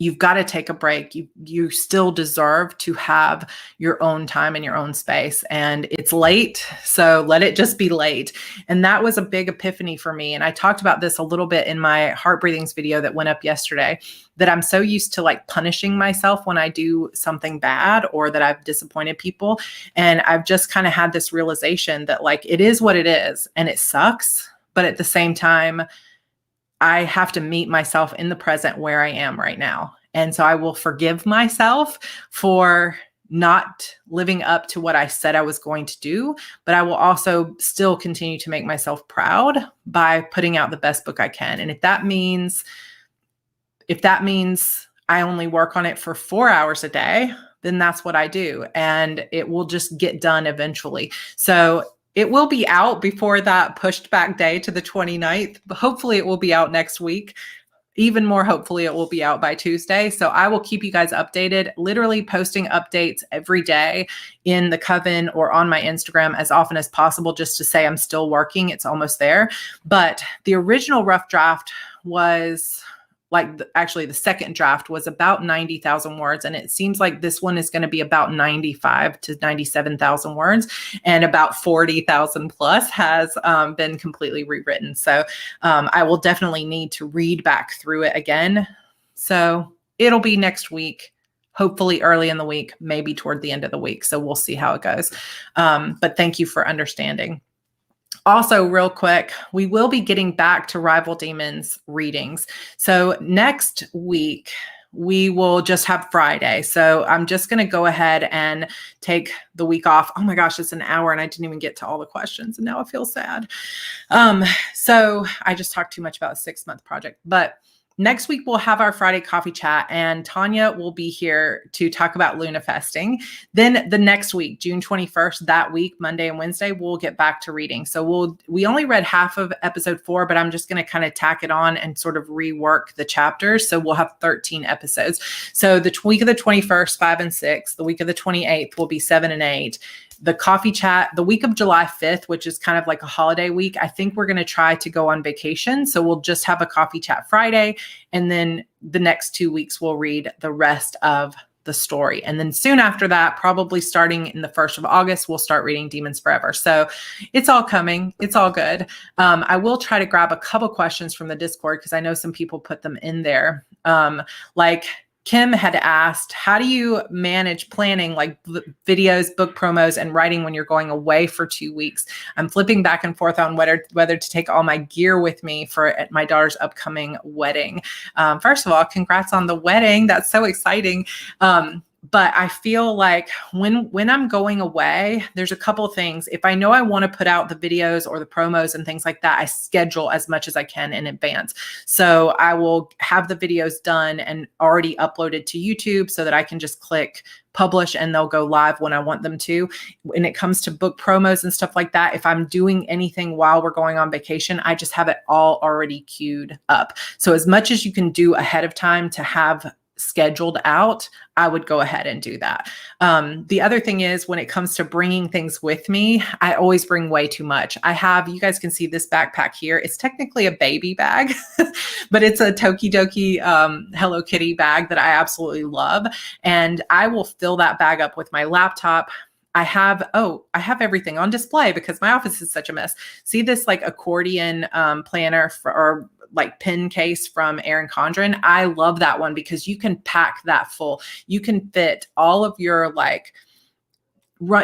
You've got to take a break. You still deserve to have your own time and your own space. And it's late, so let it just be late. And that was a big epiphany for me. And I talked about this a little bit in my Heart Breathings video that went up yesterday, that I'm so used to like punishing myself when I do something bad or that I've disappointed people. And I've just kind of had this realization that like, it is what it is and it sucks. But at the same time, I have to meet myself in the present where I am right now. And so I will forgive myself for not living up to what I said I was going to do, but I will also still continue to make myself proud by putting out the best book I can. And if that means I only work on it for 4 hours a day, then that's what I do. And it will just get done eventually. So it will be out before that pushed back day to the 29th, but hopefully it will be out next week. even more, hopefully it will be out by Tuesday. So I will keep you guys updated, literally posting updates every day in the Coven or on my Instagram as often as possible, just to say I'm still working. It's almost there. But the original rough draft was actually the second draft was about 90,000 words. And it seems like this one is going to be about 95 to 97,000 words, and about 40,000 plus has been completely rewritten. So I will definitely need to read back through it again. So it'll be next week, hopefully early in the week, maybe toward the end of the week. So we'll see how it goes. But thank you for understanding. Also, real quick, we will be getting back to Rival Demons readings. So next week, we will just have Friday. So I'm just going to go ahead and take the week off. Oh my gosh, it's an hour and I didn't even get to all the questions. And now I feel sad. So I just talked too much about a 6-month project. But next week, we'll have our Friday coffee chat, and Tanya will be here to talk about Lunafesting. Then the next week, June 21st, that week, Monday and Wednesday, we'll get back to reading. So we only read half of episode 4, but I'm just going to kind of tack it on and sort of rework the chapters. So we'll have 13 episodes. So the week of the 21st, 5 and 6, the week of the 28th will be 7 and 8. The coffee chat, the week of July 5th, which is kind of like a holiday week, I think we're going to try to go on vacation. So we'll just have a coffee chat Friday. And then the next 2 weeks, we'll read the rest of the story. And then soon after that, probably starting in the 1st of August, we'll start reading Demons Forever. So it's all coming. It's all good. I will try to grab a couple questions from the Discord because I know some people put them in there. Like Kim had asked, how do you manage planning like videos, book promos, and writing when you're going away for 2 weeks? I'm flipping back and forth on whether to take all my gear with me for my daughter's upcoming wedding. First of all, congrats on the wedding. That's so exciting. But I feel like when I'm going away, there's a couple of things. If I know I want to put out the videos or the promos and things like that, I schedule as much as I can in advance. So I will have the videos done and already uploaded to YouTube so that I can just click publish and they'll go live when I want them to. When it comes to book promos and stuff like that, if I'm doing anything while we're going on vacation, I just have it all already queued up. So as much as you can do ahead of time to have scheduled out, I would go ahead and do that. The other thing is when it comes to bringing things with me, I always bring way too much. You guys can see this backpack here. It's technically a baby bag, but it's a Tokidoki Hello Kitty bag that I absolutely love. And I will fill that bag up with my laptop. I have everything on display because my office is such a mess. See this like accordion planner or like pen case from Erin Condren. I love that one because you can pack that full. You can fit all of your like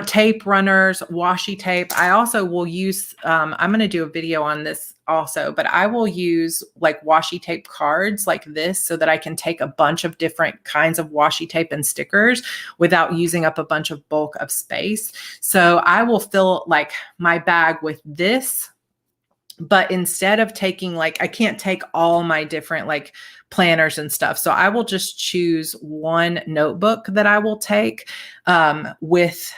tape runners, washi tape. I also will use, I'm going to do a video on this also, but I will use like washi tape cards like this so that I can take a bunch of different kinds of washi tape and stickers without using up a bunch of bulk of space. So I will fill like my bag with this. But instead of taking I can't take all my different like planners and stuff. So I will just choose one notebook that I will take with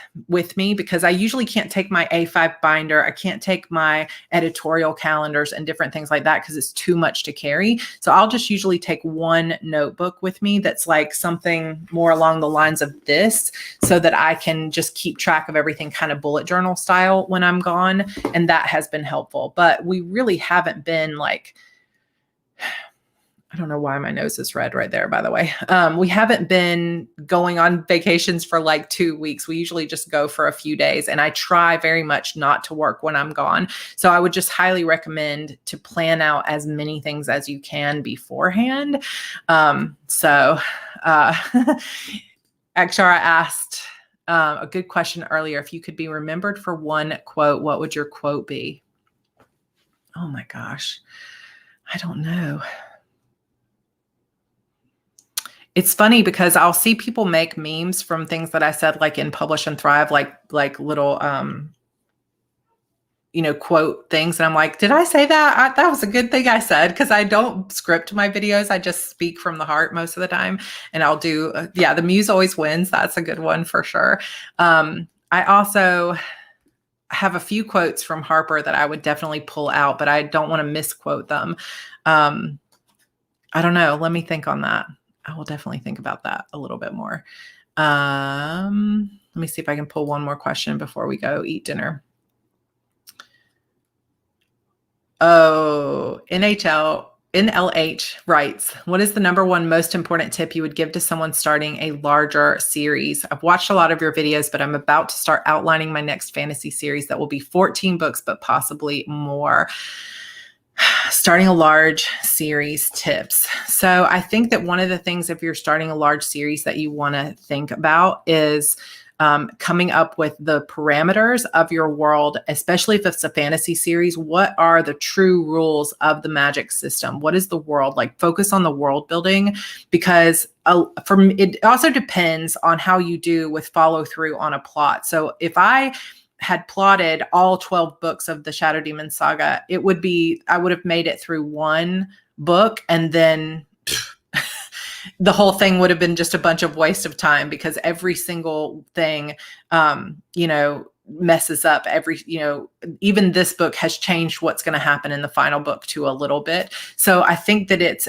me because I usually can't take my A5 binder. I can't take my editorial calendars and different things like that because it's too much to carry. So I'll just usually take one notebook with me that's like something more along the lines of this so that I can just keep track of everything kind of bullet journal style when I'm gone. And that has been helpful. But we really haven't been I don't know why my nose is red right there, by the way. We haven't been going on vacations for like 2 weeks. We usually just go for a few days, and I try very much not to work when I'm gone. So I would just highly recommend to plan out as many things as you can beforehand. Akshara asked a good question earlier. If you could be remembered for one quote, what would your quote be? Oh my gosh. I don't know. It's funny because I'll see people make memes from things that I said, like in Publish and Thrive, like little, quote things. And I'm like, did I say that? That was a good thing I said, because I don't script my videos. I just speak from the heart most of the time. And I'll do, the muse always wins. That's a good one for sure. I also have a few quotes from Harper that I would definitely pull out, but I don't want to misquote them. I don't know. Let me think on that. I will definitely think about that a little bit more. Let me see if I can pull one more question before we go eat dinner. Oh, NLH writes, what is the number one most important tip you would give to someone starting a larger series? I've watched a lot of your videos, but I'm about to start outlining my next fantasy series that will be 14 books, but possibly more. Starting a large series tips. So I think that one of the things, if you're starting a large series, that you want to think about is coming up with the parameters of your world, especially if it's a fantasy series. What are the true rules of the magic system? What is the world like? Focus on the world building, because it also depends on how you do with follow through on a plot. So if I had plotted all 12 books of the Shadow Demon saga, I would have made it through one book, and then the whole thing would have been just a bunch of waste of time, because every single thing, messes up even this book has changed what's going to happen in the final book to a little bit. So I think that it's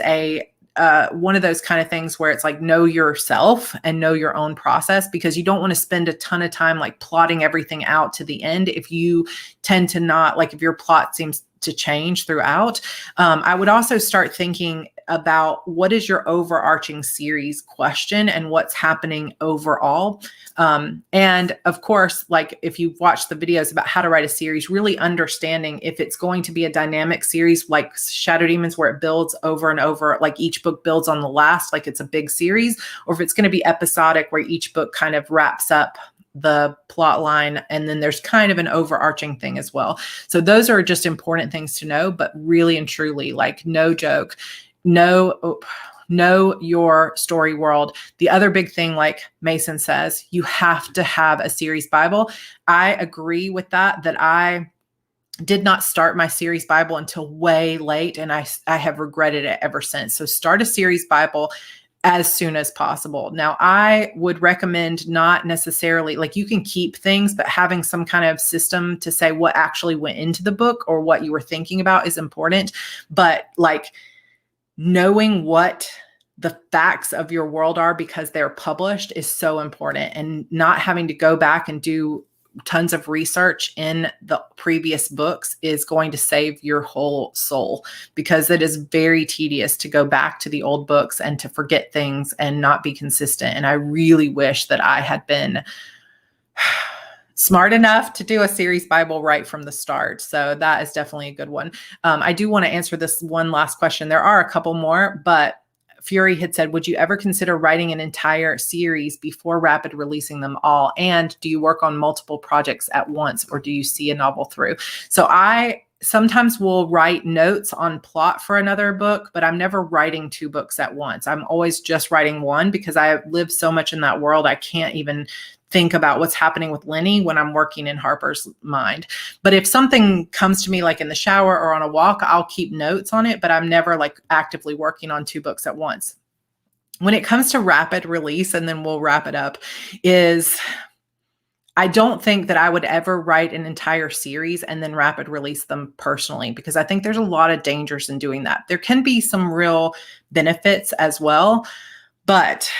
one of those kind of things where it's like, know yourself and know your own process, because you don't want to spend a ton of time like plotting everything out to the end if you tend to not, like, if your plot seems to change throughout. I would also start thinking about what is your overarching series question and what's happening overall. And of course, like if you've watched the videos about how to write a series, really understanding if it's going to be a dynamic series like Shadow Demons, where it builds over and over, like each book builds on the last, like it's a big series, or if it's going to be episodic where each book kind of wraps up the plot line, and then there's kind of an overarching thing as well. So those are just important things to know, but really and truly, like, no joke, know your story world. The other big thing, like Mason says, you have to have a series Bible. I agree with that I did not start my series Bible until way late, and I have regretted it ever since. So start a series Bible as soon as possible. Now, I would recommend not necessarily, like, you can keep things, but having some kind of system to say what actually went into the book or what you were thinking about is important. But like, knowing what the facts of your world are because they're published is so important, and not having to go back and do tons of research in the previous books is going to save your whole soul, because it is very tedious to go back to the old books and to forget things and not be consistent. And I really wish that I had been smart enough to do a series Bible right from the start. So that is definitely a good one. I do want to answer this one last question. There are a couple more, but Fury had said, would you ever consider writing an entire series before rapid releasing them all? And do you work on multiple projects at once, or do you see a novel through? So I sometimes will write notes on plot for another book, but I'm never writing 2 books at once. I'm always just writing one, because I live so much in that world. I can't even think about what's happening with Lenny when I'm working in Harper's mind. But if something comes to me like in the shower or on a walk, I'll keep notes on it, but I'm never like actively working on 2 books at once. When it comes to rapid release, and then we'll wrap it up, is I don't think that I would ever write an entire series and then rapid release them personally, because I think there's a lot of dangers in doing that. There can be some real benefits as well, but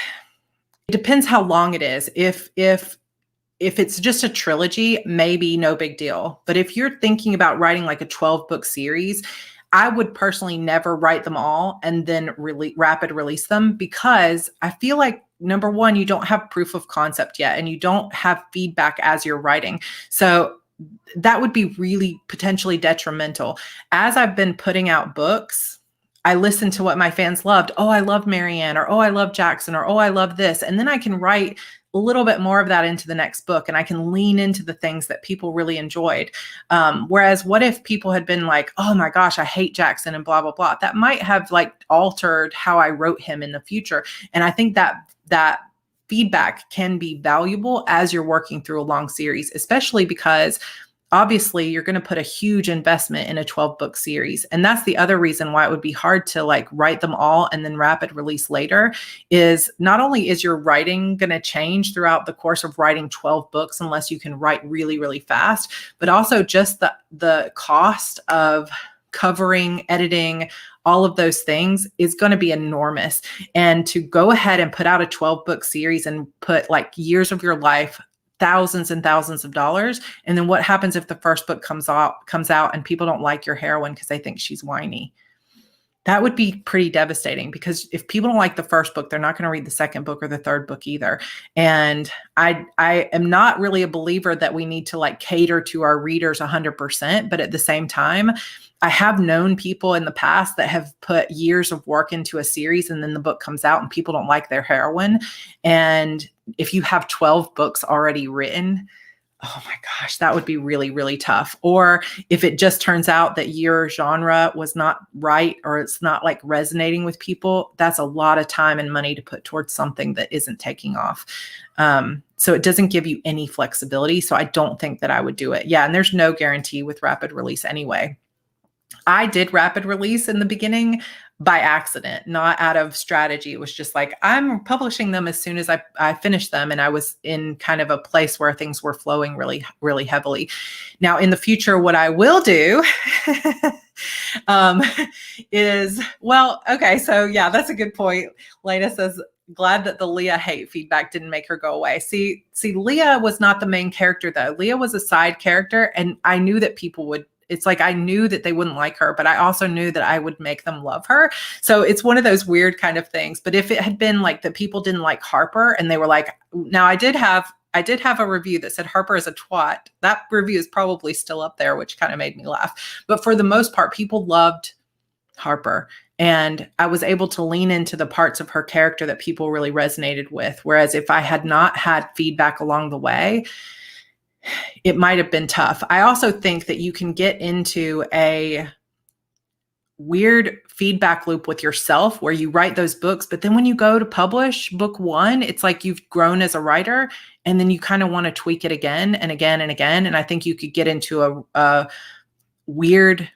it depends how long it is. If it's just a trilogy, maybe no big deal. But if you're thinking about writing like a 12-book series, I would personally never write them all and then rapid release them, because I feel like, number one, you don't have proof of concept yet, and you don't have feedback as you're writing. So that would be really potentially detrimental. As I've been putting out books, I listen to what my fans loved. Oh, I love Marianne, or oh, I love Jackson, or oh, I love this. And then I can write a little bit more of that into the next book, and I can lean into the things that people really enjoyed. Whereas what if people had been like, oh my gosh, I hate Jackson and blah, blah, blah. That might have like altered how I wrote him in the future. And I think that feedback can be valuable as you're working through a long series, especially because obviously you're going to put a huge investment in a 12-book series. And that's the other reason why it would be hard to like write them all and then rapid release later, is not only is your writing going to change throughout the course of writing 12 books, unless you can write really, really fast, but also just the cost of covering, editing, all of those things is going to be enormous. And to go ahead and put out a 12-book series and put like years of your life, thousands and thousands of dollars. And then what happens if the first book comes out and people don't like your heroine because they think she's whiny? That would be pretty devastating, because if people don't like the first book, they're not going to read the second book or the third book either. And I am not really a believer that we need to like cater to our readers 100%. But at the same time, I have known people in the past that have put years of work into a series, and then the book comes out and people don't like their heroine. And if you have 12 books already written, oh my gosh, that would be really, really tough. Or if it just turns out that your genre was not right, or it's not like resonating with people, that's a lot of time and money to put towards something that isn't taking off. So it doesn't give you any flexibility. So I don't think that I would do it. Yeah. And there's no guarantee with rapid release anyway. I did rapid release in the beginning by accident, not out of strategy. It was just like, I'm publishing them as soon as I finished them. And I was in kind of a place where things were flowing really, really heavily. Now in the future, what I will do is, well, okay. So yeah, that's a good point. Lena says, glad that the Leah hate feedback didn't make her go away. See, Leah was not the main character though. Leah was a side character, and I knew that people would, it's like, I knew that they wouldn't like her, but I also knew that I would make them love her. So it's one of those weird kind of things. But if it had been like that people didn't like Harper and they were like, now I did have a review that said Harper is a twat. That review is probably still up there, which kind of made me laugh. But for the most part, people loved Harper. And I was able to lean into the parts of her character that people really resonated with. Whereas if I had not had feedback along the way, it might have been tough. I also think that you can get into a weird feedback loop with yourself where you write those books, but then when you go to publish book one, it's like you've grown as a writer, and then you kind of want to tweak it again and again and again. And I think you could get into a weird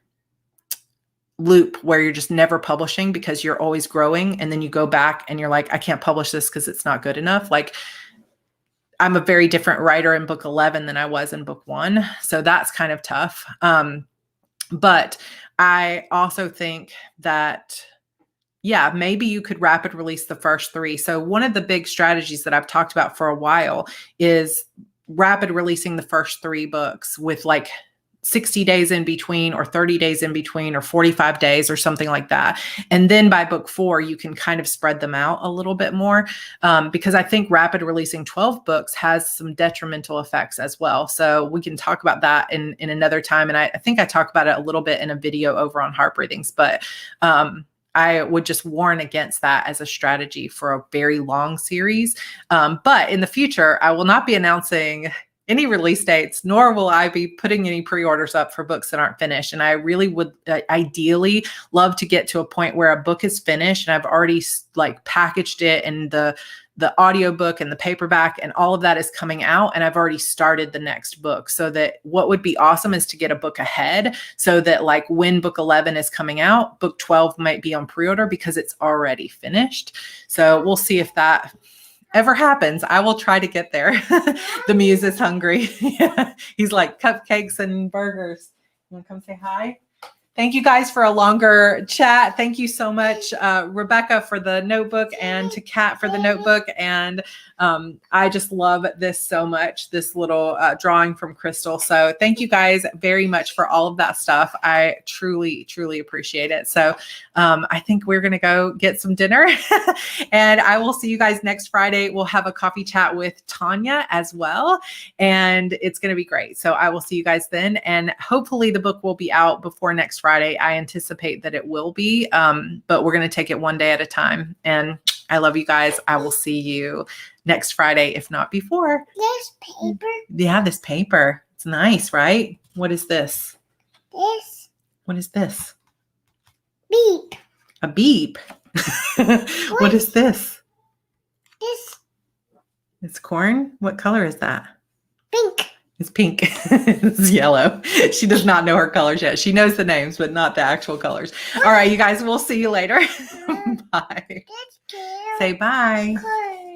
loop where you're just never publishing because you're always growing. And then you go back and you're like, I can't publish this because it's not good enough. Like, I'm a very different writer in book 11 than I was in book 1. So that's kind of tough. But I also think that, yeah, maybe you could rapid release the first 3. So one of the big strategies that I've talked about for a while is rapid releasing the first 3 books with like 60 days in between, or 30 days in between, or 45 days or something like that. And then by book 4, you can kind of spread them out a little bit more, because I think rapid releasing 12 books has some detrimental effects as well. So we can talk about that in another time. And I think I talk about it a little bit in a video over on Heart Breathings, but I would just warn against that as a strategy for a very long series. But in the future, I will not be announcing any release dates, nor will I be putting any pre-orders up for books that aren't finished. And I really would ideally love to get to a point where a book is finished and I've already like packaged it, and the audiobook and the paperback and all of that is coming out, and I've already started the next book. So that what would be awesome is to get a book ahead, so that like when book 11 is coming out, book 12 might be on pre-order because it's already finished. So we'll see if that ever happens. I will try to get there. The Muse is hungry. Yeah. He's like, cupcakes and burgers. You want to come say hi? Thank you guys for a longer chat. Thank you so much, Rebecca, for the notebook, and to Kat for the notebook. And I just love this so much, this little drawing from Crystal. So thank you guys very much for all of that stuff. I truly, truly appreciate it. So I think we're going to go get some dinner and I will see you guys next Friday. We'll have a coffee chat with Tanya as well, and it's going to be great. So I will see you guys then. And hopefully the book will be out before next Friday. I anticipate that it will be, but we're going to take it one day at a time. And I love you guys. I will see you next Friday, if not before. This paper? Yeah, this paper. It's nice, right? What is this? This. What is this? Beep. A beep. What is this? This. It's corn. What color is that? Pink. It's pink. It's yellow. She does not know her colors yet. She knows the names, but not the actual colors. All right, you guys, we'll see you later. Bye. That's cute. Say bye. Color.